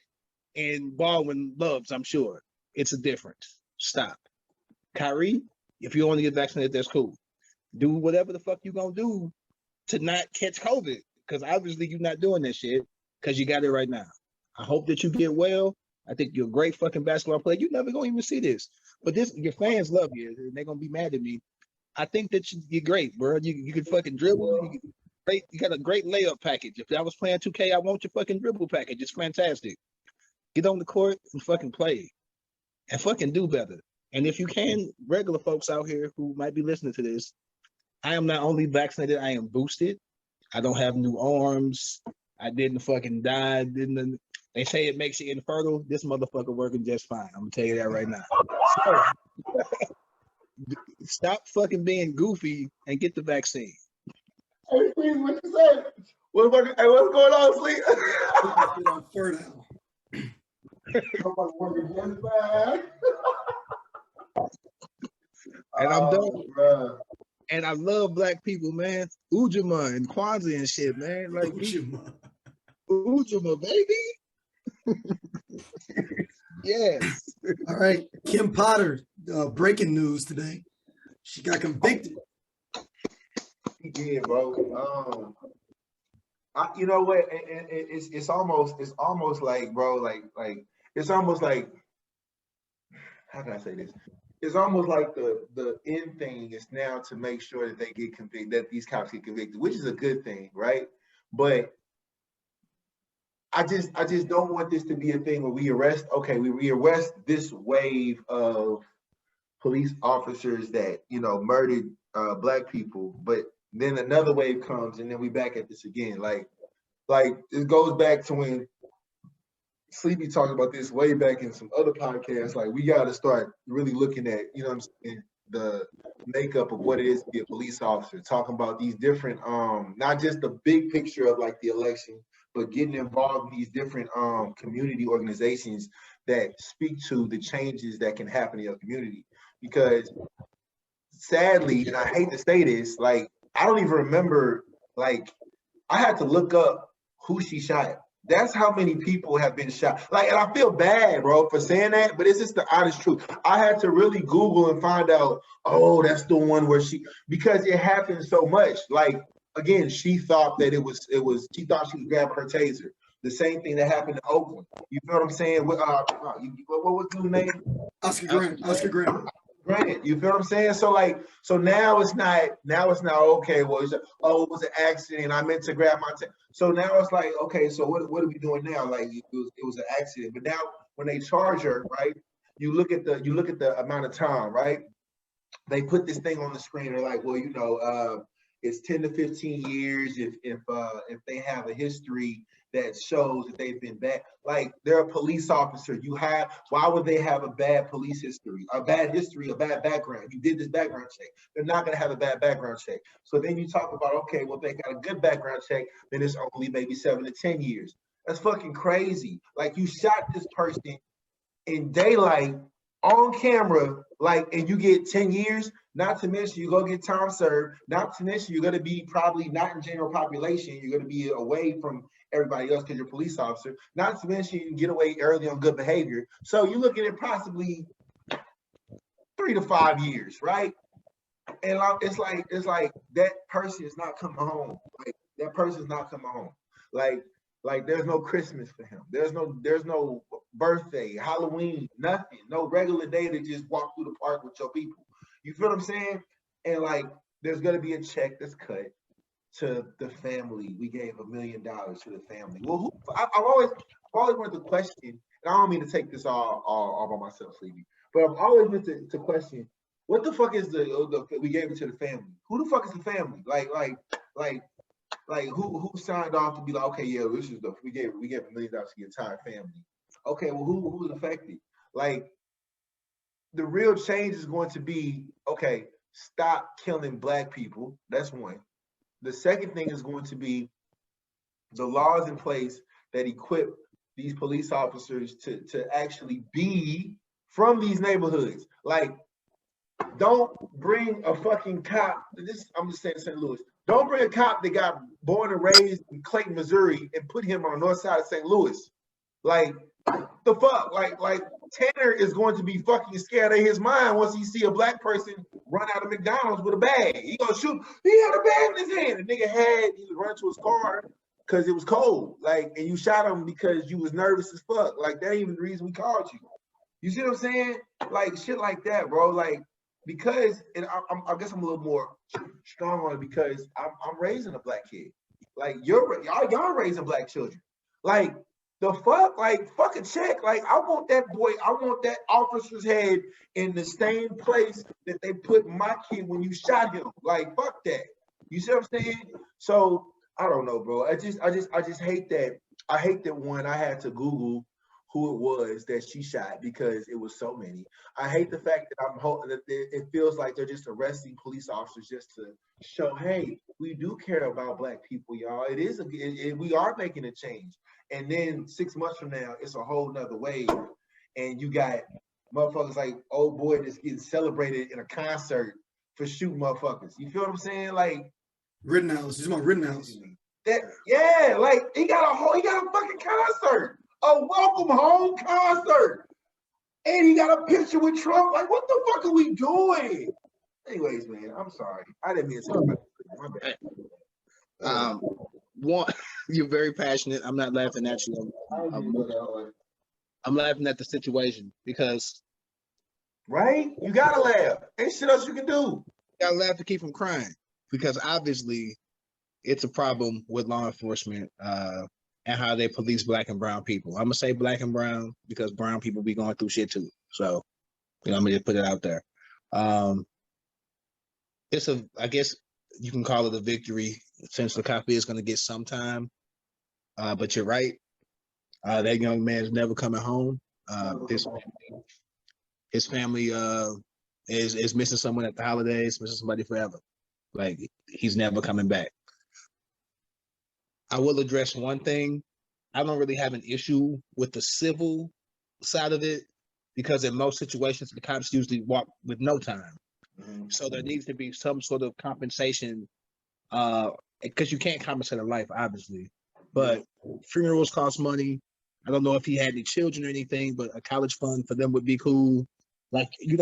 and Baldwin loves. I'm sure it's a difference. Stop. Kyrie, if you want to get vaccinated, that's cool. Do whatever the fuck you gonna do to not catch COVID, because obviously you're not doing that shit because you got it right now. I hope that you get well. I think you're a great fucking basketball player. You're never gonna even see this, but your fans love you, and they're gonna be mad at me. I think that you're great, bro. You can fucking dribble. You got a great layup package. If I was playing 2K, I want your fucking dribble package. It's fantastic. Get on the court and fucking play, and fucking do better. And if you can, regular folks out here who might be listening to this, I am not only vaccinated, I am boosted. I don't have new arms. I didn't fucking die. They say it makes you infertile. This motherfucker working just fine. I'm gonna tell you that right now. So, stop fucking being goofy and get the vaccine. Hey, please, what you say? What's going on, Sleep? I'm fertile. And I'm done, bro. And I love black people, man. Ujima and Kwanzaa and shit, man. Like Ujima, baby. Yes. All right, Kim Potter. Breaking news today. She got convicted. He did, bro. You know what? It's almost like, bro, like it's almost like, how can I say this? It's almost like the end thing is now to make sure that they get convicted, that these cops get convicted, which is a good thing, right? But I just don't want this to be a thing where we arrest this wave of police officers that, you know, murdered black people, but then another wave comes and then we back at this again. Like it goes back to when Sleepy talked about this way back in some other podcasts. Like, we got to start really looking at, you know what I'm saying, the makeup of what it is to be a police officer, talking about these different, not just the big picture of like the election, but getting involved in these different community organizations that speak to the changes that can happen in your community. Because sadly, and I hate to say this, like, I don't even remember, like, I had to look up who she shot. That's how many people have been shot. Like, and I feel bad, bro, for saying that, but it's just the honest truth. I had to really Google and find out, oh, that's the one where because it happened so much. Like, again, she thought that she thought she was grabbing her taser. The same thing that happened in Oakland. You know what I'm saying? What was his name? Oscar Graham. Granted, you feel what I'm saying? So now it's not okay. Well, it was an accident. I meant to grab my. So now it's like, okay, so what are we doing now? Like it was an accident, but now when they charge her, right? You look at the amount of time, right? They put this thing on the screen. They're like, well, it's 10 to 15 years if they have a history that shows that they've been bad. Like they're a police officer. Why would they have a bad police history, a bad background? You did this background check. They're not gonna have a bad background check. So then you talk about, okay, well, if they got a good background check, then it's only maybe 7 to 10 years. That's fucking crazy. Like you shot this person in daylight on camera, like, and you get 10 years, not to mention you go get time served, not to mention you're going to be probably not in general population, you're going to be away from everybody else because you're a police officer, not to mention you can get away early on good behavior. So you're looking at possibly 3 to 5 years, right? And it's like that person is not coming home. Like that person's not coming home. Like there's no Christmas for him. There's no birthday, Halloween, nothing. No regular day to just walk through the park with your people. You feel what I'm saying? And like there's gonna be a check that's cut to the family. We gave $1 million to the family. Well, I've always wanted to question, and I don't mean to take this all by myself, Sleepy, but I've always wanted to question what the fuck is the we gave it to the family? Who the fuck is the family? Like who signed off to be like, okay, yeah, this is we gave $1 million to the entire family. Okay, well, who was affected? Like the real change is going to be, okay, stop killing Black people. That's one. The second thing is going to be the laws in place that equip these police officers to actually be from these neighborhoods. Like, don't bring a fucking cop. I'm just saying St. Louis. Don't bring a cop that got born and raised in Clayton, Missouri, and put him on the north side of St. Louis. Like, the fuck? Like Tanner is going to be fucking scared of his mind once he see a Black person run out of McDonald's with a bag. He gonna shoot. He had a bag in his hand. The nigga he was running to his car because it was cold. Like, and you shot him because you was nervous as fuck. Like, that ain't even the reason we called you. You see what I'm saying? Like, shit like that, bro. Like, because, and I guess I'm a little more strong on it because I'm raising a Black kid. Like, y'all raising Black children. Like, the fuck? Like, fucking check. Like, I want that officer's head in the same place that they put my kid when you shot him. Like, fuck that. You see what I'm saying? So, I don't know, bro. I just hate that. I hate that one, I had to Google who it was that she shot because it was so many. I hate the fact that it feels like they're just arresting police officers just to show, hey, we do care about Black people, y'all. We are making a change. And then 6 months from now, it's a whole nother wave. And you got motherfuckers like old boy that's getting celebrated in a concert for shooting motherfuckers. You feel what I'm saying? Like Rittenhouse. Just my Rittenhouse. Like he got a fucking concert. A welcome home concert. And he got a picture with Trump. Like, what the fuck are we doing? Anyways, man, I'm sorry. I didn't mean to talk about it. My bad. One, you're very passionate. I'm not laughing at you. I'm laughing at the situation because, right? You gotta laugh. Ain't shit else you can do. You gotta laugh to keep from crying because obviously it's a problem with law enforcement and how they police Black and brown people. I'm gonna say Black and brown because brown people be going through shit too. So, I'm gonna just put it out there. I guess you can call it a victory since the cop is going to get some time. But you're right. That young man is never coming home. His family is missing someone at the holidays, missing somebody forever. Like, he's never coming back. I will address one thing. I don't really have an issue with the civil side of it because in most situations, the cops usually walk with no time. So there needs to be some sort of compensation because you can't compensate a life, obviously. But funerals cost money. I don't know if he had any children or anything, but a college fund for them would be cool. Like, he's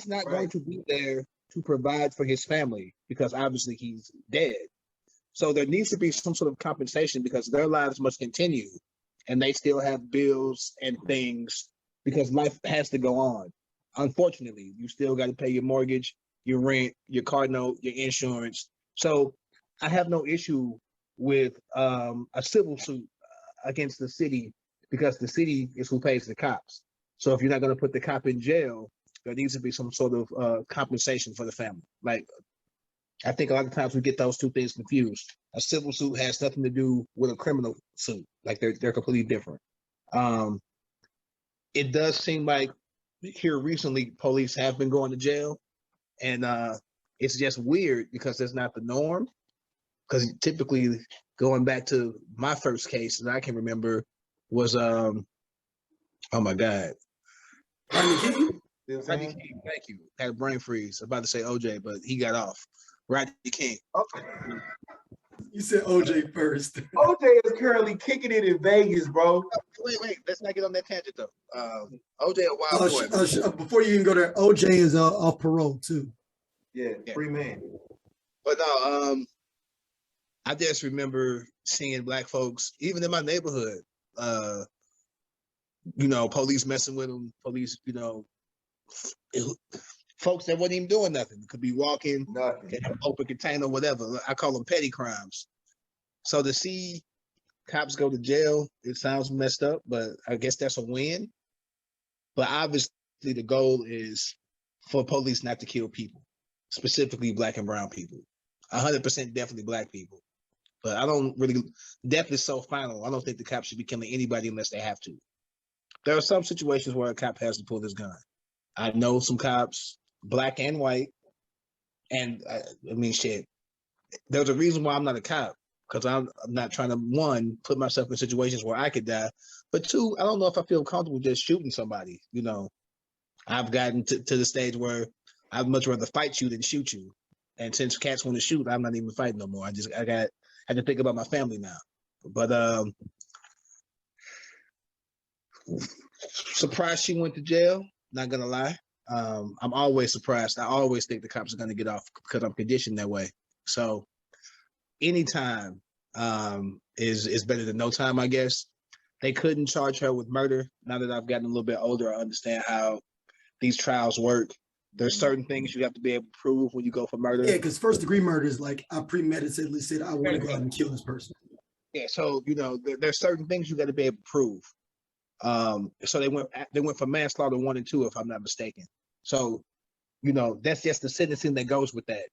not going to be there to provide for his family because obviously he's dead. So there needs to be some sort of compensation because their lives must continue and they still have bills and things because life has to go on. unfortunately, you still got to pay your mortgage, your rent, your car note, your insurance. So I have no issue with a civil suit against the city because the city is who pays the cops. So if you're not going to put the cop in jail, there needs to be some sort of compensation for the family. Like, I think a lot of times we get those two things confused. A civil suit has nothing to do with a criminal suit. Like they're completely different. It does seem like here recently police have been going to jail, and it's just weird because that's not the norm. Because typically, going back to my first case that I can remember was oh my god, Rodney King? Rodney King. Thank you. Had a brain freeze. About to say OJ, but he got off. Rodney King. You said OJ first. OJ is currently kicking it in Vegas, bro. Wait. Let's not get on that tangent though. OJ a wild boy. Before you even go there, OJ is off parole too. Yeah, free man. But no, I just remember seeing black folks, even in my neighborhood, police messing with them, police, folks that wasn't even doing nothing. Could be walking, open container, whatever. I call them petty crimes. So to see cops go to jail, it sounds messed up, but I guess that's a win. But obviously the goal is for police not to kill people, specifically black and brown people. 100% definitely black people. But I don't really, death is so final. I don't think the cops should be killing anybody unless they have to. There are some situations where a cop has to pull his gun. I know some cops, black and white, and shit. There's a reason why I'm not a cop, because I'm not trying to, one, put myself in situations where I could die, but two, I don't know if I feel comfortable just shooting somebody. I've gotten to the stage where I'd much rather fight you than shoot you. And since cats want to shoot, I'm not even fighting no more. I had to think about my family now. But surprised she went to jail, not gonna lie. I'm always surprised. I always think the cops are gonna get off because I'm conditioned that way. So anytime is better than no time, I guess. They couldn't charge her with murder. Now that I've gotten a little bit older, I understand how these trials work. There's certain things you have to be able to prove when you go for murder. Yeah, because first degree murder is like I premeditatedly said I want to go out and kill this person. Yeah, so there's certain things you got to be able to prove. So they went for manslaughter 1 and 2, if I'm not mistaken. So that's just the sentencing that goes with that.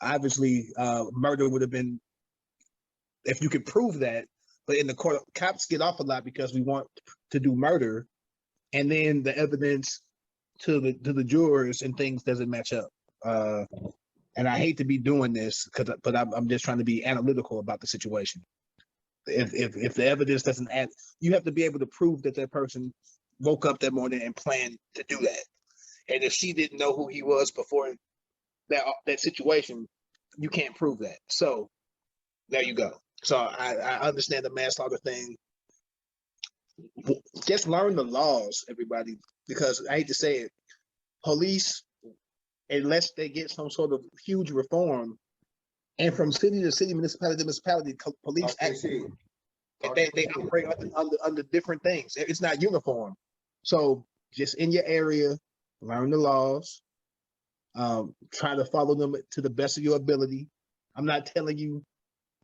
Obviously, murder would have been if you could prove that, but in the court, cops get off a lot because we want to do murder, and then the evidence to the jurors and things doesn't match up. And I hate to be doing this but I'm just trying to be analytical about the situation. If the evidence doesn't add, you have to be able to prove that person woke up that morning and planned to do that. And if she didn't know who he was before that situation, you can't prove that. So there you go. So I understand the manslaughter thing. Just learn the laws, everybody, because I hate to say it, police, unless they get some sort of huge reform, and from city to city, municipality to municipality, police actually they operate under different things. It's not uniform. So just in your area, learn the laws, try to follow them to the best of your ability. I'm not telling you,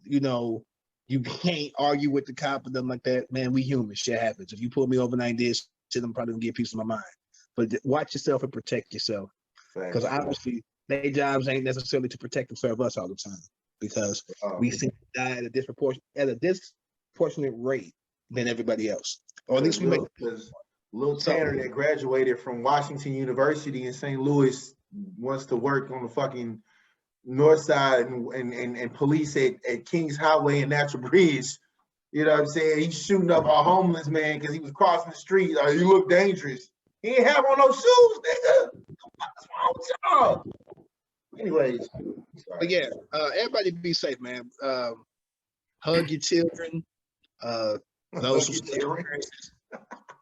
you can't argue with the cop and them like that. Man, we human. Shit happens. If you pull me over and I did shit, I'm probably gonna get a piece of my mind. But watch yourself and protect yourself. Because obviously their jobs ain't necessarily to protect and serve us all the time. Because we seem to die at a disproportionate rate than everybody else. Or at least we make. Lil Tanner that graduated from Washington University in St. Louis wants to work on the fucking north side and police at Kings Highway and Natural Bridge. You know what I'm saying? He's shooting up a homeless man because he was crossing the street. He looked dangerous. He ain't have on no shoes, nigga. What's wrong with y'all? Anyways. But yeah, everybody be safe, man. Hug your children.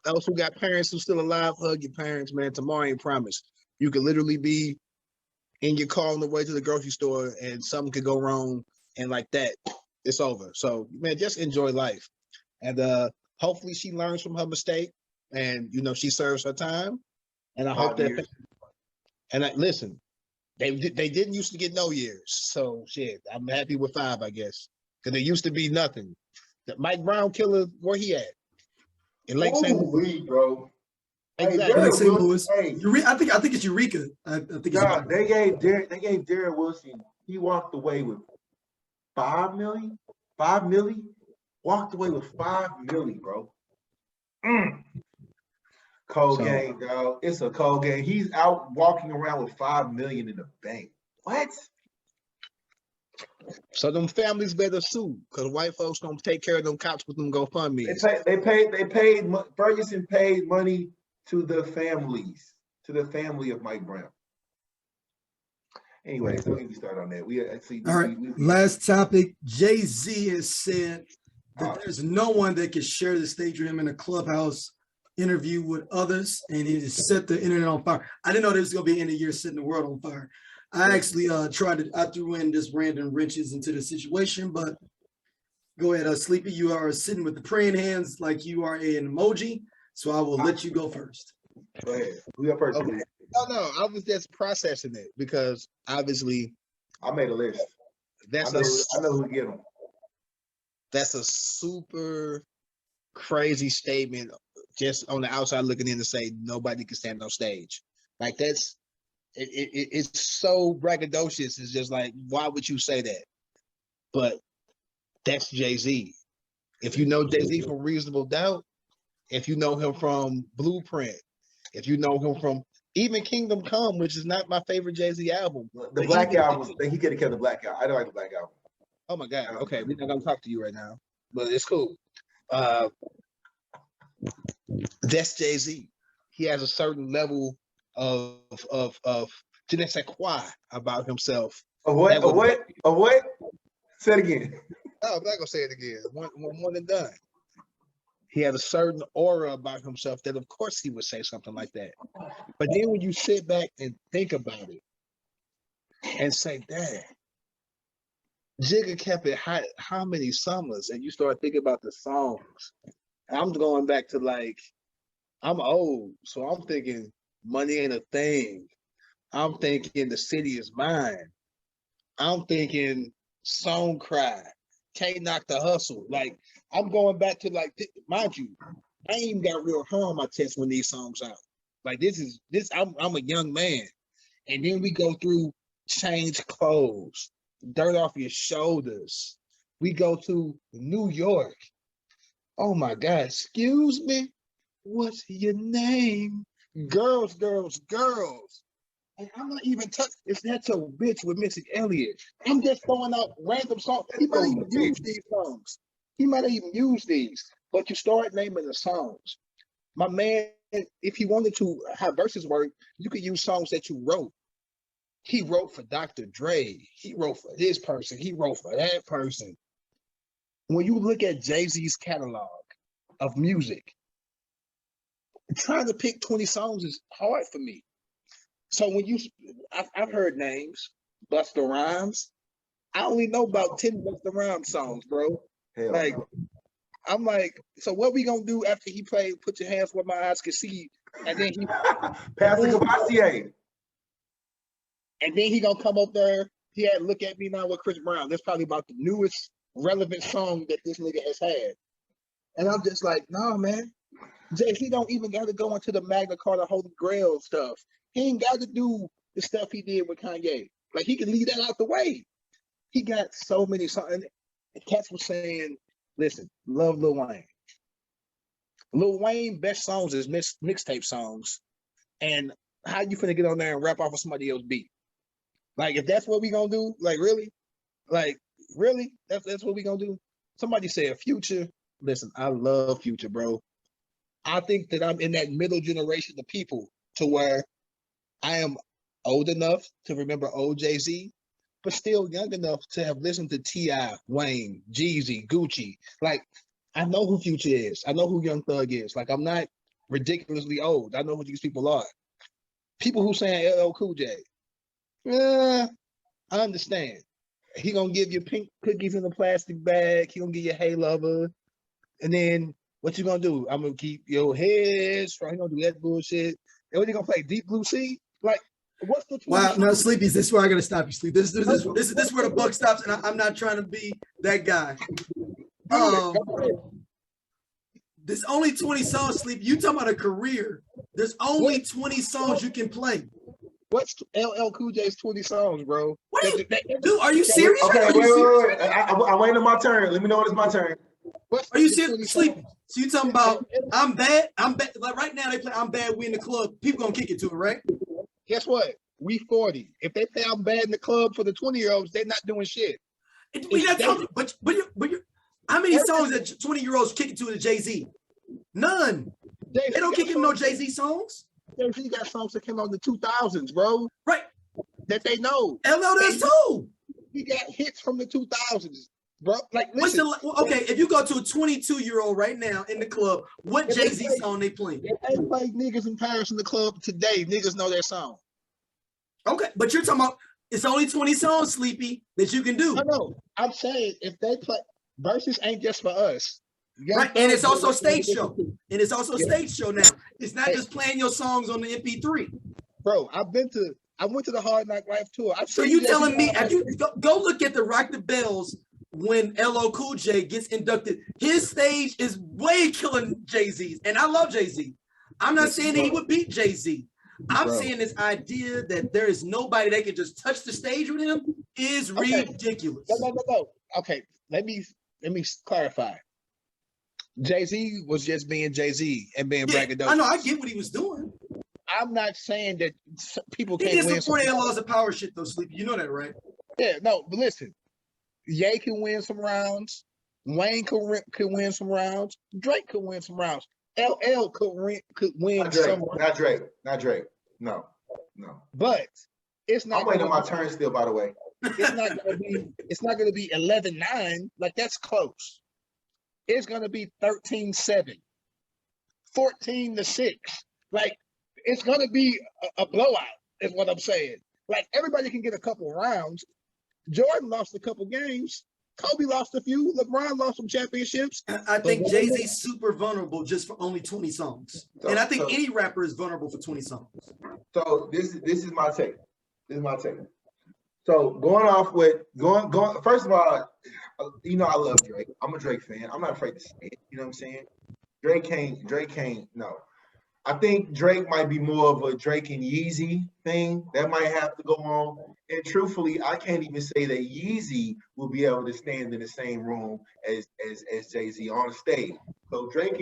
Those who got parents who still alive, hug your parents, man. Tomorrow ain't promised. You could literally be in your car on the way to the grocery store and something could go wrong, and like that, it's over. So, man, just enjoy life. And hopefully she learns from her mistake and, she serves her time. and I hope 5 that. years. And listen, they didn't used to get no years, so shit. I'm happy with 5, I guess, because there used to be nothing. The Mike Brown killer, where he at? In Lake St. Louis, bro. exactly. Like Darren St. Wilson, Louis. hey, I think it's Eureka. I think it's nah, Eureka. they gave Darren Wilson. He walked away with 5 million. 5 million. Walked away with 5 million, bro. Cold So- game, dog. It's a cold game. He's out walking around with 5 million in the bank. What? So them families better sue, because white folks gonna take care of them cops with them GoFundMe's. Ferguson paid money to the families, to the family of Mike Brown. Anyway, don't get me started on that. All right. Last topic. Jay-Z has said that there's no one that can share the stage with him in a clubhouse interview with others, and he just set the internet on fire. I didn't know there was gonna be an end of year setting the world on fire. I actually I threw in just random wrenches into the situation, but go ahead, Sleepy. You are sitting with the praying hands like you are an emoji, so I will let you go first. Go ahead. Who got first? Okay. No, I was just processing it because obviously I made a list. I that's know who to get them. that's a super crazy statement just on the outside looking in to say nobody can stand on stage. Like it's so braggadocious. It's just like, why would you say that? But that's Jay-Z. If you know Jay-Z from Reasonable Doubt, if you know him from Blueprint, if you know him from even Kingdom Come, which is not my favorite Jay-Z album. The Black Album. He could have kept the Black Album. I don't like the Black Album. Oh my God. Okay, we're not gonna talk to you right now, but it's cool. That's Jay-Z. He has a certain level of je ne sais quoi about himself. Of what? Of what? Say it again. No, I'm not gonna say it again. One and done. He had a certain aura about himself that, of course, he would say something like that. But then when you sit back and think about it and say, "Dang, Jigga kept it hot how many summers?" And you start thinking about the songs. I'm going back to I'm old, so I'm thinking Money Ain't a Thing. I'm thinking The City Is Mine. I'm thinking Song Cry. Can't Knock the Hustle. I'm going back to mind you, I ain't even got real hair on my chest when these songs out. I'm a young man. And then we go through Change Clothes, Dirt Off Your Shoulders. We go to New York. Oh my God, excuse me. What's your name? Girls, girls, girls. And I'm not even touching. It's That Your Bitch with Missy Elliott. I'm just throwing out random songs. He might even use these songs. He might have even used these. But you start naming the songs. My man, if he wanted to have verses work, you could use songs that you wrote. He wrote for Dr. Dre. He wrote for this person. He wrote for that person. When you look at Jay-Z's catalog of music, trying to pick 20 songs is hard for me. So when I've heard names, Busta Rhymes. I only know about 10 Busta Rhymes songs, bro. Hell Like, no. I'm like, so what we gonna do after he played Put Your Hands Where My Eyes Can See? And then Pastor Cavassier. and then he gonna come up there. He had Look At Me Now with Chris Brown. That's probably about the newest relevant song that this nigga has had. And I'm just like, no, man. He don't even got to go into the Magna Carta Holy Grail stuff. He ain't got to do the stuff he did with Kanye. Like, he can leave that out the way. He got so many songs. And cats was saying, listen, love Lil Wayne. Lil Wayne best songs is mixtape songs. And how you finna get on there and rap off of somebody else's beat? Like, if that's what we gonna do, really? That's what we gonna do? Somebody said Future. Listen, I love Future, bro. I think that I'm in that middle generation of people to where I am old enough to remember old Jay-Z, but still young enough to have listened to T.I., Wayne, Jeezy, Gucci. Like, I know who Future is. I know who Young Thug is. Like, I'm not ridiculously old. I know who these people are. People who saying LL Cool J. I understand. He gonna give you pink cookies in a plastic bag. He gonna give you Hey Lover. And then what you gonna do? I'm gonna keep your head strong. He gonna do that bullshit. And when you gonna play Deep Blue Sea? Like, what's the 20 Wow, songs? now Sleepy, this is where I gotta stop you, Sleep. This is where the buck stops, and I'm not trying to be that guy. There's only 20 songs, Sleep. You talking about a career. There's only 20 songs you can play. What's LL Cool J's 20 songs, bro? Wait, dude, are you serious? Okay, Are you serious? wait. I'm waiting on my turn. Let me know when it's my turn. Are you serious? Sleepy. So you talking about I'm bad? Like right now they play I'm bad, we in the club. People gonna kick it to it, right? Guess what? We 40. If they play I'm bad in the club for the 20-year-olds, they're not doing shit. We not talking, but you're, how many songs that 20-year-olds kick it to Jay-Z? None. They don't kick in no Jay-Z songs. Jay-Z got songs that came out in the 2000s, bro. Right. That they know. LL does too. He got hits from the 2000s, bro. Like, What's listen. okay, if you go to a 22-year-old right now in the club, what Jay-Z song they playing? If they play Niggas in Paris in the club today, niggas know their song. Okay, but you're talking about it's only 20 songs, Sleepy, that you can do. I know. I'm saying if they play Verzuz ain't just for us. Right, and it's also a stage show. And it's also a stage show now. It's not just playing your songs on the MP3. Bro, I went to the Hard Knock Life tour. So you telling me, if you go look at the Rock the Bells when LL Cool J gets inducted, his stage is way killing Jay-Z's. And I love Jay-Z. I'm not saying that he would beat Jay-Z. I'm saying this idea that there is nobody that can just touch the stage with him is ridiculous. No. Okay, let me clarify. Jay-Z was just being Jay-Z and being braggadocious. I know, I get what he was doing. I'm not saying that people He can't did win. some 48 laws of power shit though, Sleepy. You know that, right? Yeah, no, but listen. Ye can win some rounds. Wayne could win some rounds. Drake could win some rounds. LL could win Not Drake. some. Not Drake. No. But it's not. I'm waiting on my turn still, by the way. It's not gonna be 11-9. Like, that's close. It's gonna be 13-7, 14-6. Like, it's gonna be a blowout, is what I'm saying. Like, everybody can get a couple rounds. Jordan lost a couple games. Kobe lost a few. LeBron lost some championships. I think Jay-Z's super vulnerable just for only 20 songs. And I think any rapper is vulnerable for 20 songs. So this is my take. So going first of all, you know I love Drake. I'm a Drake fan. I'm not afraid to say it. You know what I'm saying? Drake can't, no. I think Drake might be more of a Drake and Yeezy thing. That might have to go on. And truthfully, I can't even say that Yeezy will be able to stand in the same room as Jay-Z on stage. So Drake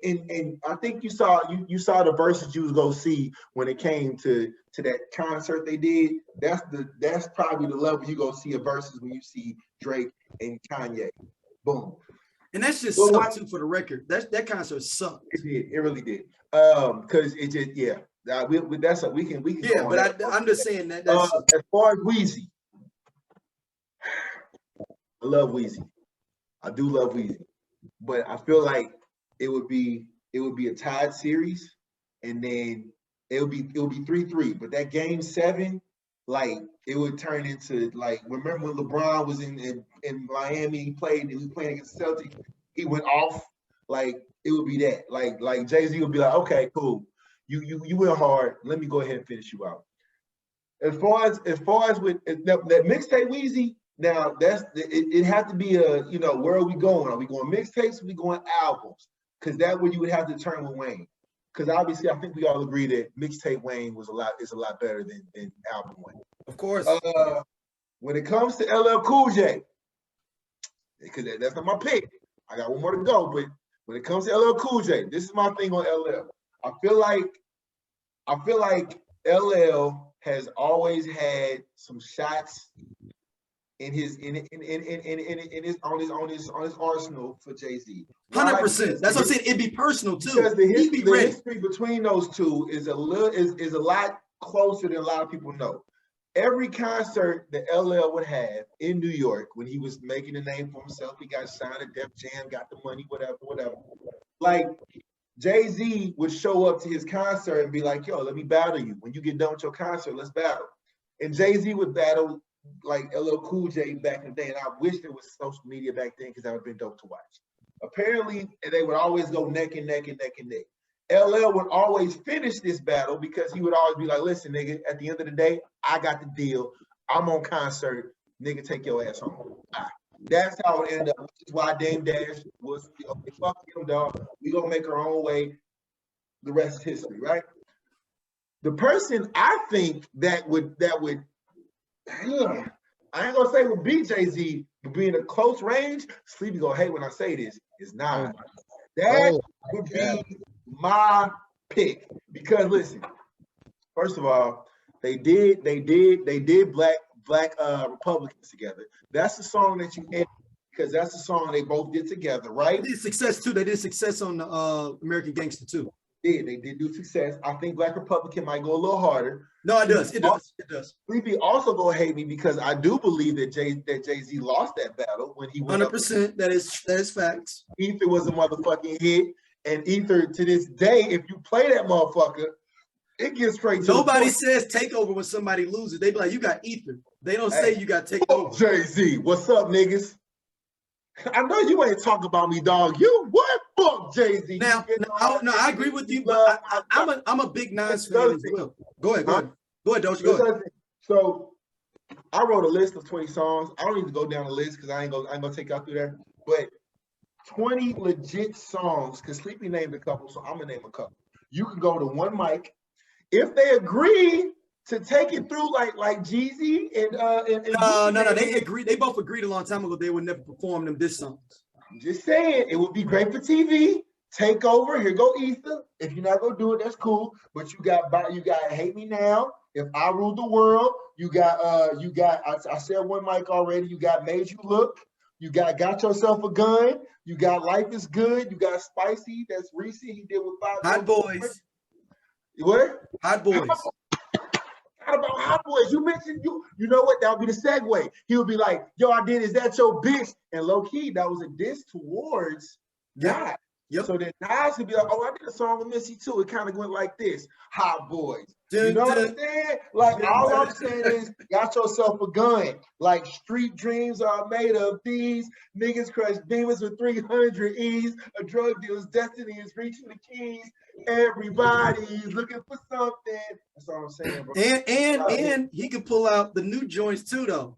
and I think you saw the verses you was gonna see when it came to that concert they did. That's probably the level you gonna see a verses when you see Drake and Kanye. Boom. And that's just sucked too, for the record. That concert sucked. It did. It really did. Because it just we can. Yeah, but I'm just saying that. That's as far as Weezy, I love Weezy. I do love Weezy, but I feel like it would be a tied series, and then it would be 3-3. But that game 7, like, it would turn into, like, remember when LeBron was in Miami, he was playing against the Celtics, he went off. Like, it would be that. Like Jay-Z would be like, okay, cool. You went hard. Let me go ahead and finish you out. As far as with that mixtape Weezy, now it had to be where are we going? Are we going mixtapes? Or are we going albums? Because that way you would have to turn with Wayne. Because obviously, I think we all agree that mixtape Wayne is a lot better than album Wayne. of course. When it comes to LL Cool J, because that's not my pick. I got one more to go, but when it comes to LL Cool J, this is my thing on LL. I feel like LL has always had some shots in his arsenal for Jay-Z. 100%. That's what I'm saying. It'd be personal too. Because the history between those two is a lot closer than a lot of people know. Every concert that LL would have in New York when he was making a name for himself, he got signed to Def Jam, got the money, whatever. Like, Jay-Z would show up to his concert and be like, yo, let me battle you. When you get done with your concert, let's battle. And Jay-Z would battle like LL Cool J back in the day. And I wish there was social media back then because that would have been dope to watch. Apparently, they would always go neck and neck. LL would always finish this battle because he would always be like, listen, nigga, at the end of the day, I got the deal. I'm on concert. Nigga, take your ass home. That's how it ended up, which is why Dame Dash was, okay, fuck him, dog. We gonna make our own way. The rest is history, right? The person I think that would I ain't gonna say would be Jay-Z, but be in a close range, Sleepy gonna hate when I say this, is Nas. That would be my pick. Because listen, first of all, they did Black Republicans together. That's the song that you edit because that's the song they both did together, right? They did Success too. They did Success on the American Gangster too. They did do Success. I think Black Republican might go a little harder. No, it does. It does. Sleepy also gonna hate me because I do believe that Jay-Z lost that battle when he went 100%. That is facts. Ether was a motherfucking hit, and Ether to this day, if you play that motherfucker, it gets straight to nobody says takeover when somebody loses. They be like, you got Ether. They don't say you got takeover. Jay-Z, what's up, niggas? I know you ain't talking about me, dog. You what? Fuck Jay-Z. Now, I agree with you, but I'm a big Nas fan as well. Go ahead, Doja, go ahead. So I wrote a list of 20 songs. I don't need to go down the list because I ain't gonna take y'all through there. But 20 legit songs, because Sleepy named a couple, so I'm gonna name a couple. You can go to one mic. If they agree to take it through like Jeezy and no, they agreed. They both agreed a long time ago they would never perform them diss songs. I'm just saying it would be great for TV. Take over. Here go Issa. If you're not gonna do it, that's cool. But you got Hate Me Now. If I Rule the World, you got I said one mic already. You got Made You Look. You got Yourself a Gun. You got Life is Good. You got Spicy. That's Reese. He did with Five. Hot Boys. What? Hot Boys. How about Hot Boys? You mentioned you know what? That would be the segue. He would be like, yo, I did, is that your bitch? And low key, that was a diss towards God. Yep. So then Nas would be like, oh, I did a song with Missy too. It kind of went like this. Hot Boys. You know what I'm saying? Like, all I'm saying is, got yourself a gun. Like, street dreams are made of these. Niggas crush demons with 300 E's. A drug dealer's destiny is reaching the keys. Everybody's looking for something. That's all I'm saying, bro. And he could pull out the new joints too, though.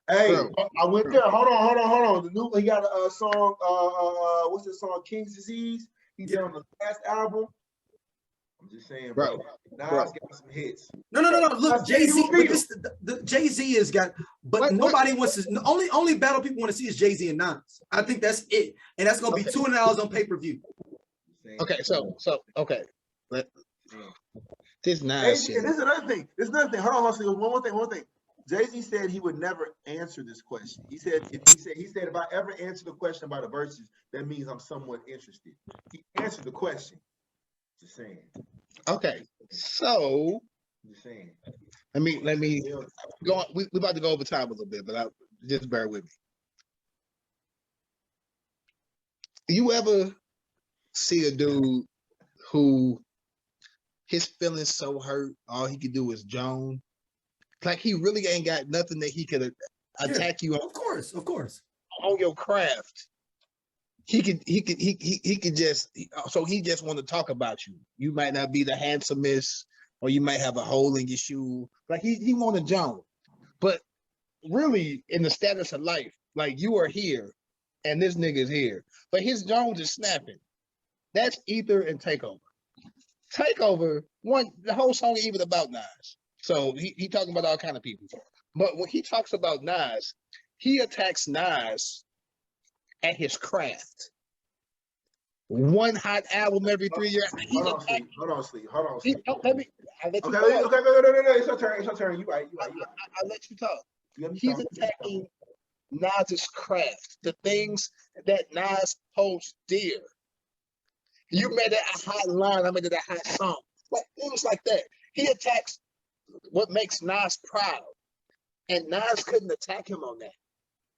Hey, I went there. Hold on. The new, he got a song. What's the song? King's Disease. He did on the last album. I'm just saying, bro. Nas got some hits. No. Look, Jay-Z. The Jay-Z has got, but nobody wants to. The only battle people want to see is Jay-Z and Nas. I think that's it, and that's gonna be $200 on pay-per-view. Okay, so okay. This Nas shit. This is another thing. Hold on. One more thing. Jay-Z said he would never answer this question. He said if I ever answer the question about a Verzuz, that means I'm somewhat interested. He answered the question. Just saying. Okay, so just saying. Let me go on. We about to go over time a little bit, but just bear with me. You ever see a dude who his feelings so hurt, all he could do is Joan? Like he really ain't got nothing that he could attack you on. Of course. On your craft. He could just, so he just want to talk about you. You might not be the handsomest, or you might have a hole in your shoe. Like he want a Joan. But really, in the status of life, like you are here and this nigga's here. But his Jones is snapping. That's Ether and Takeover. Takeover, the whole song is even about Nas. So he talking about all kind of people. But when he talks about Nas, he attacks Nas at his craft. One hot album every 3 years. Hold on, Sleep. I'll let you talk. Okay, no, it's your turn. You right. I'll let you talk. He's attacking Nas's craft, the things that Nas holds dear. You made it a hot line, I made it a hot song. Like things like that. He attacks what makes Nas proud. And Nas couldn't attack him on that.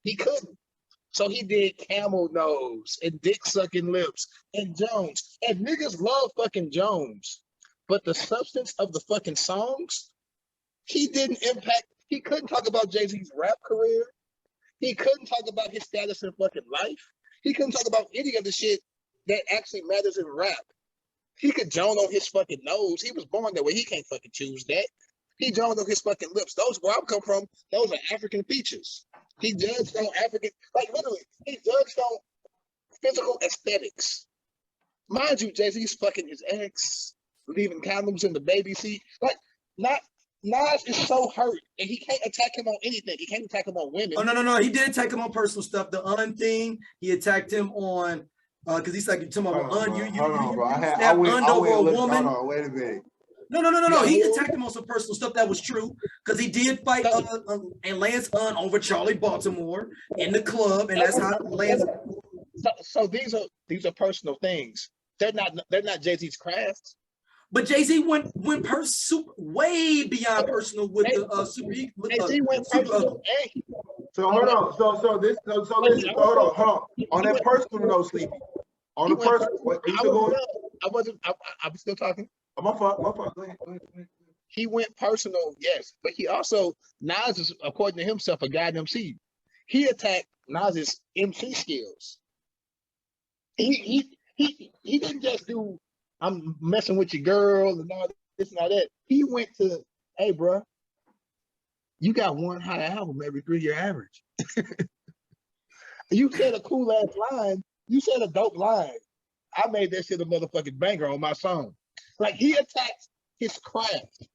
He couldn't. So he did Camel Nose and Dick Sucking Lips and Jones. And niggas love fucking Jones. But the substance of the fucking songs, he didn't impact. He couldn't talk about Jay-Z's rap career. He couldn't talk about his status in fucking life. He couldn't talk about any of the shit that actually matters in rap. He could joan on his fucking nose. He was born that way. He can't fucking choose that. He joined on his fucking lips. Those where I come from, those are African features. He judged on African, like literally, he judged on physical aesthetics. Mind you, Jay-Z's fucking his ex, leaving condoms in the baby seat. Like, Nas is so hurt, and he can't attack him on anything. He can't attack him on women. Oh no. He did attack him on personal stuff. The thing, he attacked him on because he's like, you're talking about I went over a look, woman. Hold on, wait a minute. No. He attacked him on some personal stuff that was true because he did fight and Lance over Charlie Baltimore in the club, and that's how Lance. So these are personal things. They're not Jay-Z's crafts. But Jay-Z went way beyond personal with the super. Jay-Z went personal. So hold on. So listen. Hold on. On that personal note, Sleepy. On the personal, I'm still talking. My fault. Go ahead. He went personal, yes, but he also Nas is, according to himself, a god MC. He attacked Nas's MC skills. He didn't just do I'm messing with your girl and all this and all that. He went to, hey, bro, you got one hot album every 3-year average. You said a cool ass line. You said a dope line. I made that shit a motherfucking banger on my song. Like, he attacked his craft,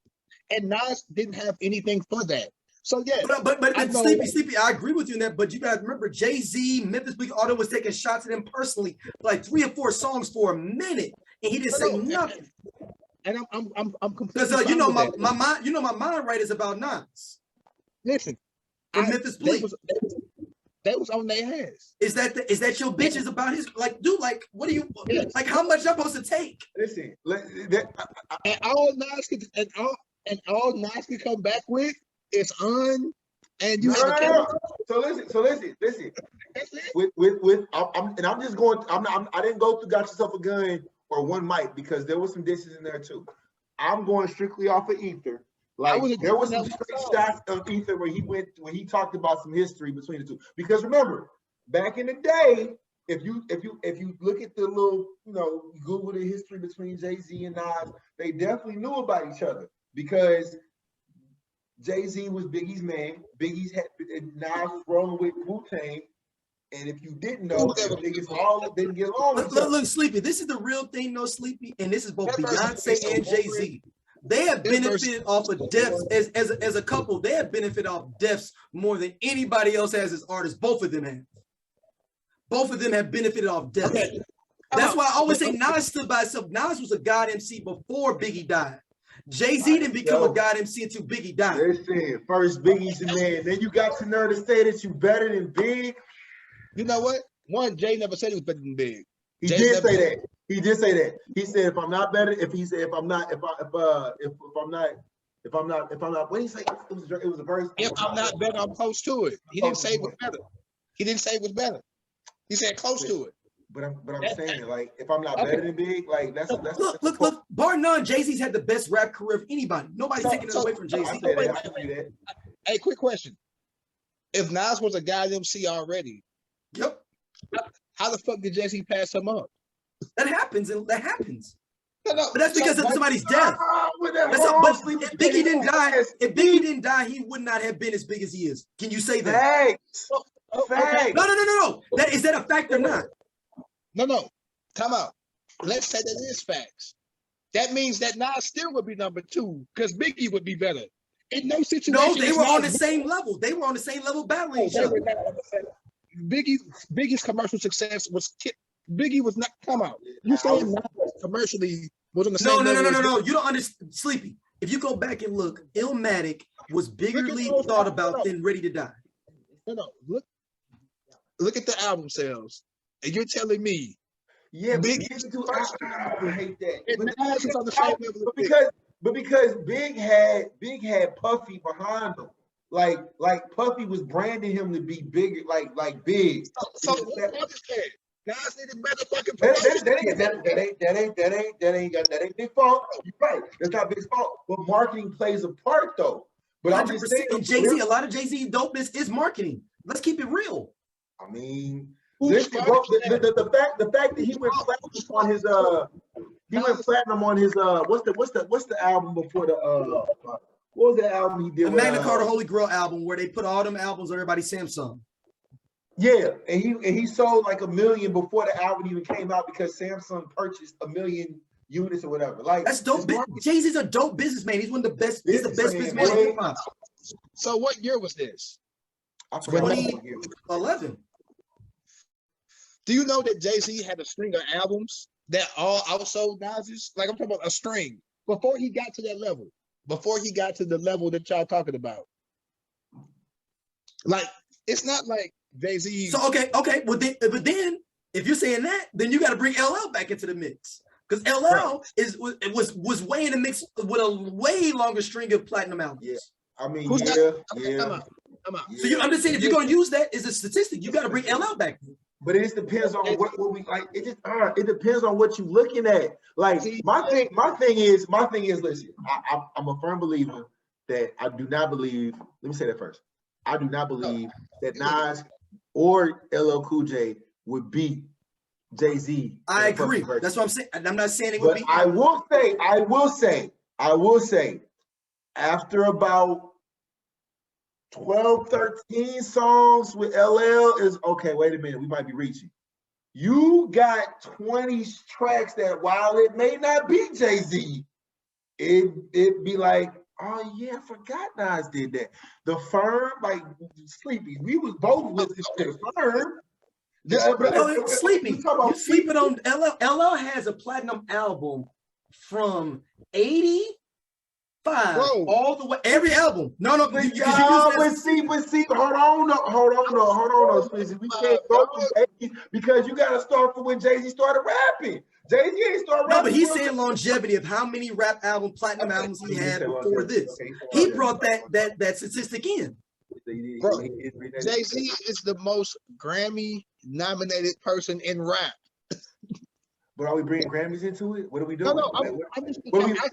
and Nas didn't have anything for that. So yeah, but Sleepy, I agree with you in that. But you guys remember Jay-Z, Memphis Bleak Auto was taking shots at him personally, for like 3 or 4 songs for a minute, and he didn't say nothing. And I'm completely because my mind right is about Nas. Listen, Memphis Bleak. They was on their ass. Is that your bitch is about his like, dude? Like, what do you like? How much I'm supposed to take? Listen, and all Nas can come back with is on, and you have no. So listen. I'm just going. I didn't go through Got Yourself a Gun or One Mic because there was some dishes in there too. I'm going strictly off of Ether. Like there was some straight shots of Ether where he talked about some history between the two. Because remember, back in the day, if you look at the little, Google the history between Jay-Z and Nas, they definitely knew about each other because Jay-Z was Biggie's man. Nas was rolling with Wu-Tang. And if you didn't know, niggas all didn't get along with each other. Look, Sleepy, this is the real thing, though, Sleepy, and this is both Beyonce and Jay-Z. They have benefited off of deaths as a couple. They have benefited off deaths more than anybody else has as artists. Both of them have. Both of them have benefited off deaths. Okay. That's why I always say Nas stood by himself. Nas was a God MC before Biggie died. Jay-Z didn't become a God MC until Biggie died. Listen, first Biggie's the man. Then you got the nerve to say that you better than Big. You know what? One, Jay never said he was better than Big. He did say that. He did say that. He said, if I'm not better, what did he say? It was a verse. If I'm not better, I'm close to it. He didn't say it was better. He didn't say it was better. He said close to it. But I'm saying, like, if I'm not better than Big, like that's look. Bar none, Jay-Z's had the best rap career of anybody. Nobody's taking it away from Jay-Z. Hey, quick question. If Nas was a guy MC already, yep. How the fuck did Jay-Z pass him up? That happens. No, but that's because of somebody's death. But if Biggie didn't die, he would not have been as big as he is. Can you say that? Facts. No. Is that a fact or not? No. Come out. Let's say that is facts. That means that Nas still would be number 2 because Biggie would be better. In no situation. No, they were on the same level. They were on the same level battling each other. Biggie's commercial success was Biggie was not come out. You saying Nas commercially was on the same level? No. You don't understand, Sleepy. If you go back and look, Illmatic was biggerly thought about than Ready to Die. No. Look at the album sales, and you're telling me, Biggie. I hate that. Nas is on the same level. Because Big had Puffy behind him. Like Puffy was branding him to be bigger, like Big. So Nas needed better fucking that ain't Big fault. You're right. That's not Big's fault. But marketing plays a part though. But I'm just saying, Jay-Z, a lot of Jay-Z dopeness is marketing. Let's keep it real. I mean, listen, bro, the fact that he went platinum on his He went platinum on his what's the album before the what was the album he did? The Magna Carta Holy Grail album where they put all them albums on everybody's Samsung. Yeah, and he sold like 1 million before the album even came out because Samsung purchased 1 million units or whatever. Like that's dope. Jay-Z's a dope businessman. He's one of the best. He's the best businessman in hip hop. So what year was this? 2011. Do you know that Jay-Z had a string of albums that all outsold Nas's? Like I'm talking about a string before he got to that level. Before he got to the level that y'all talking about. Like it's not like Jay-Z. So okay. But then if you're saying that, then you got to bring LL back into the mix because LL was way in the mix with a way longer string of platinum albums. Yeah, I mean, Come on. So I'm just saying, if you're gonna use that as a statistic, you got to bring LL back. But it just depends on what we like. It depends on what you're looking at. Like my thing is, listen, I'm a firm believer that I do not believe. Let me say that first. I do not believe that Nas or LL Cool J would beat Jay-Z. I agree. That's what I'm saying. I'm not saying it would be. beat. I will say, after about 12, 13 songs with LL is okay. Wait a minute, we might be reaching. You got 20 tracks that while it may not be Jay-Z, it'd be like, oh yeah, I forgot Nas did that. The Firm, like Sleepy, we was both listening to The Firm. Sleepy, you sleeping on LL. LL has a platinum album from 85 all the way, every album. No, but see, hold on, Sleepy. We can't go from 80 because you got to start from when Jay-Z started rapping. Jay-Z ain't started rapping. No, but he's saying longevity of how many platinum albums he had before this. He brought that statistic in. Bro, Jay-Z is the most Grammy-nominated person in rap. But are we bringing Grammys into it? What are we doing? No,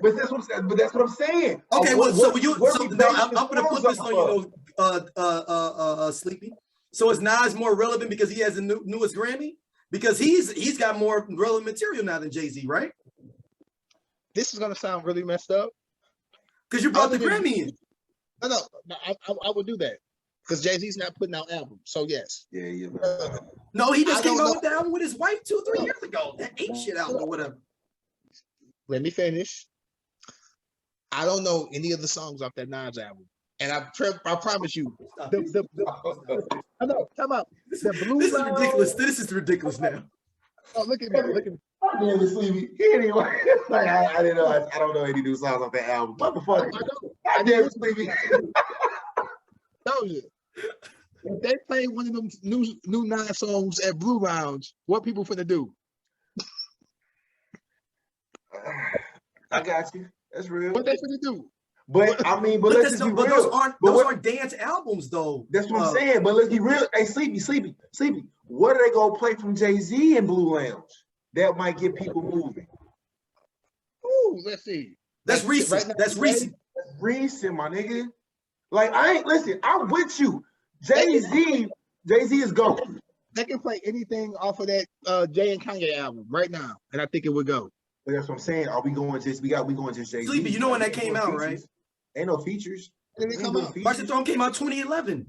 but that's what I'm saying. Okay, I'm going to put this on you, Sleepy. So is Nas more relevant because he has the newest Grammy? Because he's got more relevant material now than Jay-Z, right? This is gonna sound really messed up. Because you brought the Grammy in. No, I would do that. Because Jay-Z's not putting out albums. So yes. Yeah. No, he just came out with the album with his wife 2-3 years ago. That ain't shit album or whatever. Let me finish. I don't know any of the songs off that Nas album. And I promise you, come out. This is ridiculous. This is ridiculous now. Oh, look at me. I didn't Sleepy. Anyway, like I didn't know. I don't know any new songs off that album. Motherfucker. I didn't Sleepy. Told you. If they play one of them new Nas songs at Blue Lounge, what people finna do? I got you. That's real. What they finna do? But I mean, let's just be real. Those aren't dance albums, though. That's what I'm saying. But let's be real. Hey, Sleepy. What are they gonna play from Jay-Z in Blue Lounge that might get people moving? Ooh, let's see. That's recent. Right now, that's recent. That's recent, my nigga. Like I'm with you. Jay-Z is going. They can play anything off of that Jay and Kanye album right now, and I think it would go. But that's what I'm saying. Are we going just Jay-Z? Sleepy, you know when that came out, right? Ain't no features. When did it come out? March the Throne came out 2011.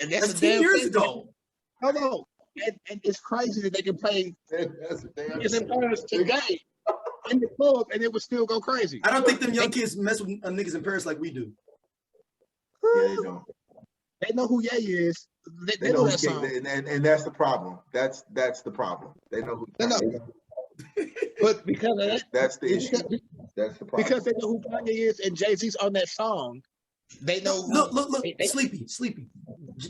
And that's 10 years ago. Hold on. And it's crazy that they can play it's in Paris today in the club and it would still go crazy. I don't think them young kids mess with niggas in Paris like we do. Yeah, they don't. They know who Ye is. They know that song. And that's the problem. That's the problem. They know who. No. But because of that, that's the issue. That's the problem. Because they know who Kanye is and Jay-Z's on that song. They know. Look. Sleepy.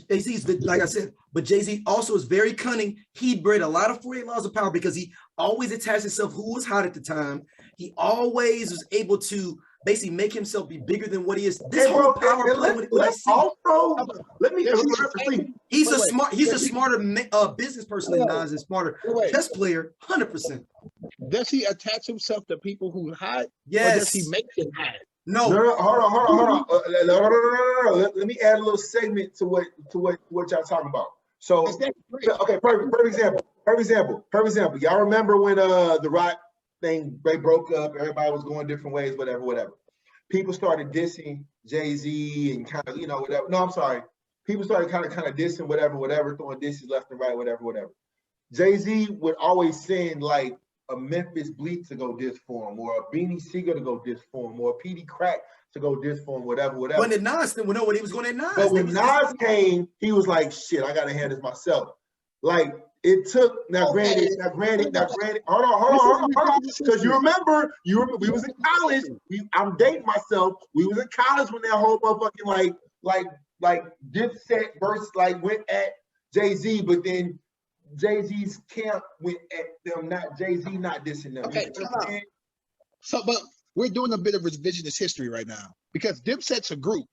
Jay-Z's like I said, but Jay-Z also is very cunning. He bred a lot of 48 laws of power because he always attached himself who was hot at the time. He always was able to basically make himself be bigger than what he is. This whole power play with he's a smarter business person than Nas, and smarter chess player, 100%. Does he attach himself to people who hide? Yes. Or does he make them hide? No. Hold on. No. Let me add a little segment to what y'all talking about. So, okay, perfect example. Y'all remember when The Rock thing, they broke up, everybody was going different ways, whatever. People started dissing Jay-Z and kind of, whatever. No, I'm sorry. People started kind of dissing whatever, throwing disses left and right, whatever. Jay-Z would always send like a Memphis Bleak to go diss for him, or a Beanie Sigel to go diss for him, or a PD Crack to go diss for him, whatever. When the Nas, we know when he was going at Nas. But when Nas came, he was like, shit, I gotta handle this myself. Like it took granted, hold on. Because you remember, we was in college. I'm dating myself. We was in college when that whole motherfucking like Dipset verse like went at Jay-Z, but then Jay-Z's camp went at them, not Jay-Z not dissing them. Okay, so but we're doing a bit of revisionist history right now because Dipset's a group.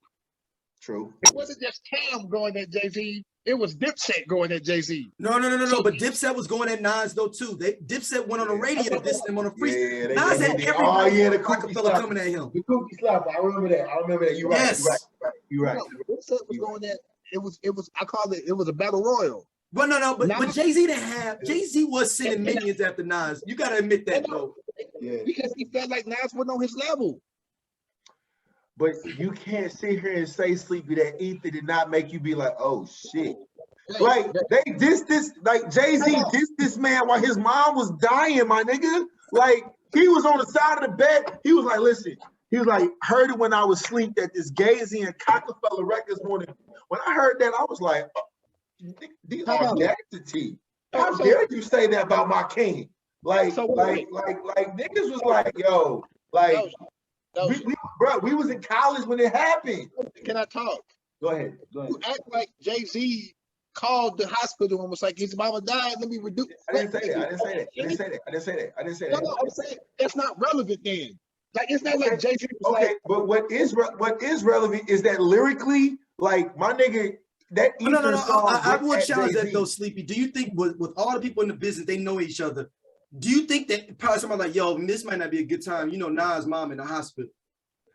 True. It wasn't just Cam going at Jay-Z. It was Dipset going at Jay-Z. No. But Dipset was going at Nas though too. Dipset went on the radio to diss them on a freestyle. Yeah, Nas had everybody. The Rockefeller coming at him. The cookie slapper. I remember that. You're right. Yes. You're right. Dipset was going at. It was. I call it. It was a battle royal. But but Jay-Z was sending minions after Nas. You gotta admit that though. Yeah. Because he felt like Nas wasn't on his level. But you can't sit here and say, Sleepy, that Ether did not make you be like, oh shit. Like they dissed this, like Jay-Z dissed this man while his mom was dying, my nigga. Like he was on the side of the bed. He was like, listen, he was like, heard it when I was asleep that this Gazy and Rockefeller records wanted. When I heard that, I was like, the audacity. How dare you say that about my king? Like niggas was like, yo, like we was in college when it happened. Can I talk? Go ahead. You act like Jay-Z called the hospital and was like, his mama died, let me reduce. I didn't say that. No, I'm saying that's not relevant then. Like it's not like Jay-Z was okay, like, but what is relevant is that lyrically, like my nigga, that no. I would challenge that though, Sleepy. Do you think with all the people in the business, they know each other? Do you think that probably somebody like, yo, this might not be a good time? You know, Nas' mom in the hospital.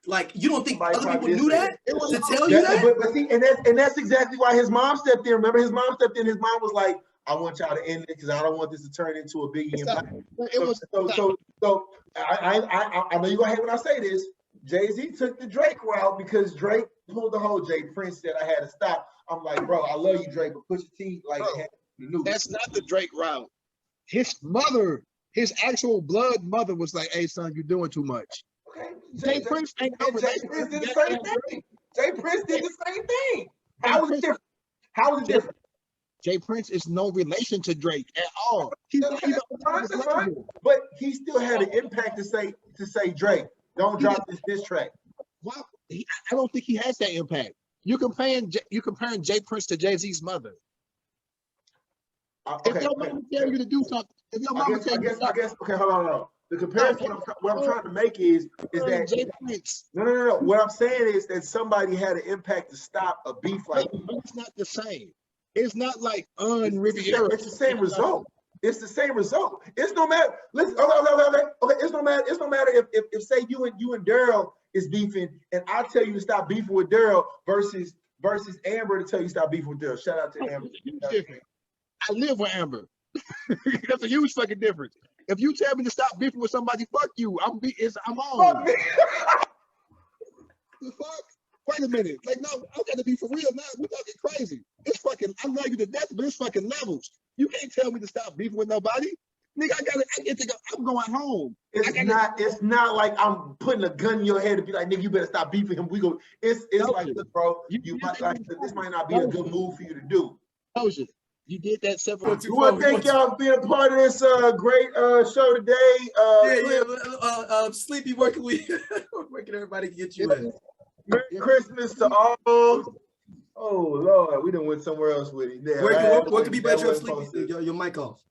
Like, you don't think other people knew that to tell you that? But see, and that's exactly why his mom stepped in. Remember, his mom stepped in. His mom was like, I want y'all to end it because I don't want this to turn into a Biggie impact. So I know you're gonna hate when I say this. Jay-Z took the Drake route because Drake pulled the whole Jay Prince said I had to stop. I'm like, bro, I love you, Drake, but push your teeth like that's not the Drake route. His mother, his actual blood mother was like, hey son, you're doing too much. Okay. Jay Prince ain't over Jay Prince did the same thing. Jay Prince did the same thing. How was it different? Jay Prince is no relation to Drake at all. That's fine. But he still had an impact to say Drake, don't drop this diss track. Why? I don't think he has that impact. You're comparing Jay Prince to Jay-Z's mother. If your mama tell you to do something, if your mama tell you I guess. Okay, hold on. The comparison what I'm trying to make is that Jay Prince. No. What I'm saying is that somebody had an impact to stop a beef like that. It's not the same. It's not like Riviera. It's the same result. It's the same result. It's no matter. Listen, okay. It's no matter if say you and Daryl is beefing, and I tell you to stop beefing with Daryl versus Amber to tell you to stop beefing with Daryl. Shout out to Amber. Different. I live with Amber. That's a huge fucking difference. If you tell me to stop beefing with somebody, fuck you. I'm on. The fuck? Wait a minute. Like, no, I gotta be for real now. We're talking crazy. It's fucking, I love you to death, but it's fucking levels. You can't tell me to stop beefing with nobody. Nigga, I get to go. I'm going home. It's not like I'm putting a gun in your head to be like, nigga, you better stop beefing him. It's like, look, bro, this might not be a good move for you to do. You did that several times. We want to thank y'all for being a part of this great show today. Sleepy, where can everybody get you at? Merry Christmas to all. Oh Lord, we done went somewhere else with it. Yeah, what could be better if Sleepy? Your mic off.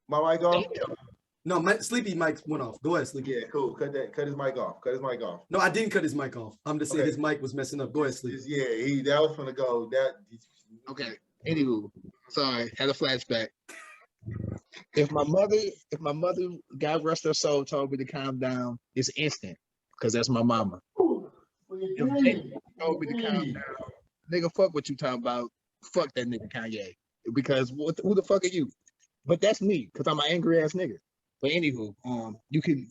My mic off? No, Sleepy mic went off. Go ahead, Sleepy. Yeah, cool. Cut his mic off. No, I didn't cut his mic off. I'm just saying his mic was messing up. Go ahead, Sleepy. Yeah, that was gonna go. Okay. Anywho, sorry, had a flashback. If my mother, God rest her soul, told me to calm down, it's instant, because that's my mama. If they told me to calm down, nigga, fuck what you talking about. Fuck that nigga Kanye. Because who the fuck are you? But that's me, because I'm an angry ass nigga. But anywho, you can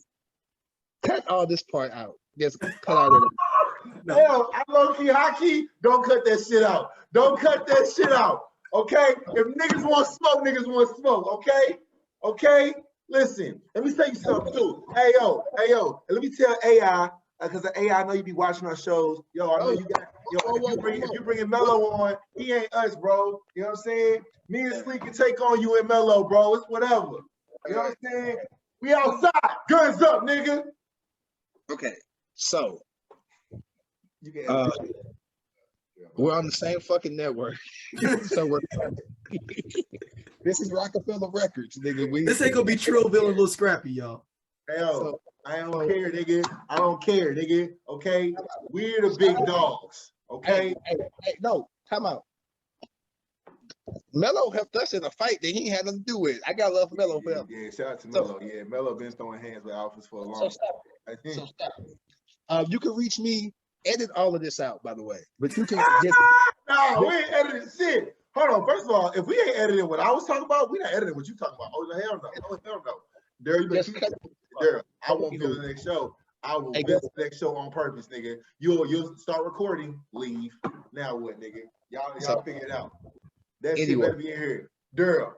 cut all this part out. Just cut out of it. Hell, I low-key, high-key, don't cut that shit out. Don't cut that shit out. Okay? If niggas want smoke, niggas want smoke. Okay? Okay? Listen, let me tell you something too. Hey yo, and let me tell AI, because the AI, I know you be watching our shows. Yo, I know you got, if you bringing Mello on, he ain't us, bro. You know what I'm saying? Me and Sleep can take on you and Mello, bro. It's whatever. You know what I'm saying? We outside, guns up, nigga. Okay, so we're on the same fucking network. So this is Rockefeller Records, nigga. This ain't gonna be Trillville and Little Scrappy, y'all. Hell, I don't care, nigga. I don't care, nigga. Okay, we're the big dogs. Okay. Hey, no, time out. Mello helped us in a fight that he had nothing to do with. I got love for Mello. Yeah, shout out to Mello. Yeah, Mello been throwing hands with Alphas for a long time. So stop. You can reach me. Edit all of this out, by the way. But you can just no, we ain't editing shit. Hold on. First of all, if we ain't editing what I was talking about, we not editing what you talking about. Oh hell no. Oh hell no. Daryl, I won't be on the next show. I will be on the next show on purpose, nigga. You'll start recording, leave. Now what, nigga? Y'all figure it out. That shit better be in here. Daryl,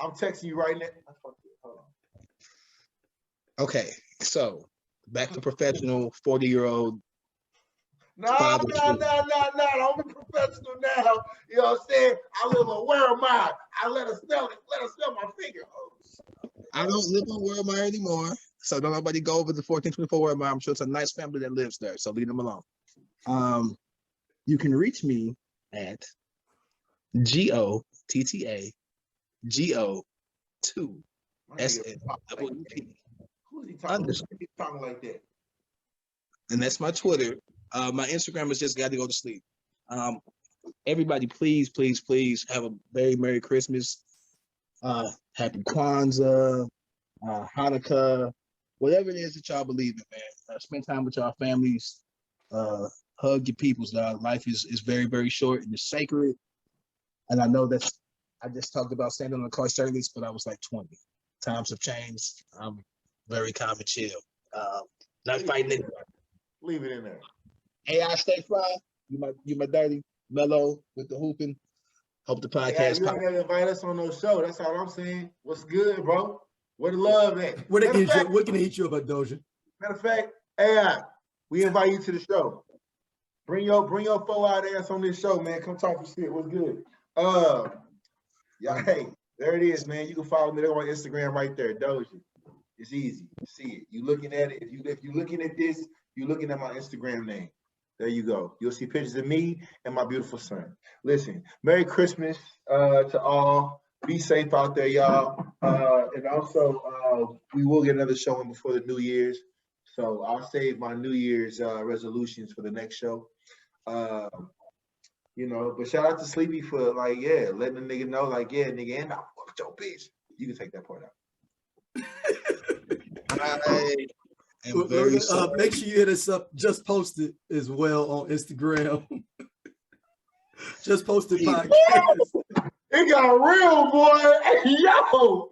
I'm texting you right now. Hold on. Okay, so back to professional 40-year-old. No. Don't be professional now. You know what I'm saying? I live on where am I? I let her smell it. Let her smell my finger. Oh, I don't live on where am I anymore. So don't nobody go over the 1424 where am I. I'm sure it's a nice family that lives there. So leave them alone. You can reach me at GOTTA GO2 SNWP. Who's he talking like that? And that's my Twitter. My Instagram is just got to go to sleep. Everybody, please have a very Merry Christmas. Happy Kwanzaa, Hanukkah, whatever it is that y'all believe in, man. Spend time with y'all families. Hug your peoples. Life is very, very short and it's sacred. And I know I just talked about standing on the car service, but I was like 20. Times have changed. I'm very calm and chill. Not fighting anybody. Leave it in there. AI stay fly. You my dirty Mello with the hooping. Hope the podcast. You ain't gotta invite us on no show. That's all I'm saying. What's good, bro? Where the love at? What can they hit you about Doja? Matter of fact, AI, we invite you to the show. Bring your 4-out ass on this show, man. Come talk some shit. What's good? Yeah, hey, there it is, man. You can follow me there on Instagram right there, Doja. It's easy. You see it. You looking at it. If you looking at this, you looking at my Instagram name. There you go. You'll see pictures of me and my beautiful son. Listen, Merry Christmas to all. Be safe out there, y'all. And also, we will get another show in before the New Year's. So I'll save my New Year's resolutions for the next show. You know, but shout out to Sleepy for letting the nigga know, nigga, and I fucked your bitch. You can take that part out. Make sure you hit us up. Just posted as well on Instagram. Just posted podcast. It got real, boy. Hey, yo.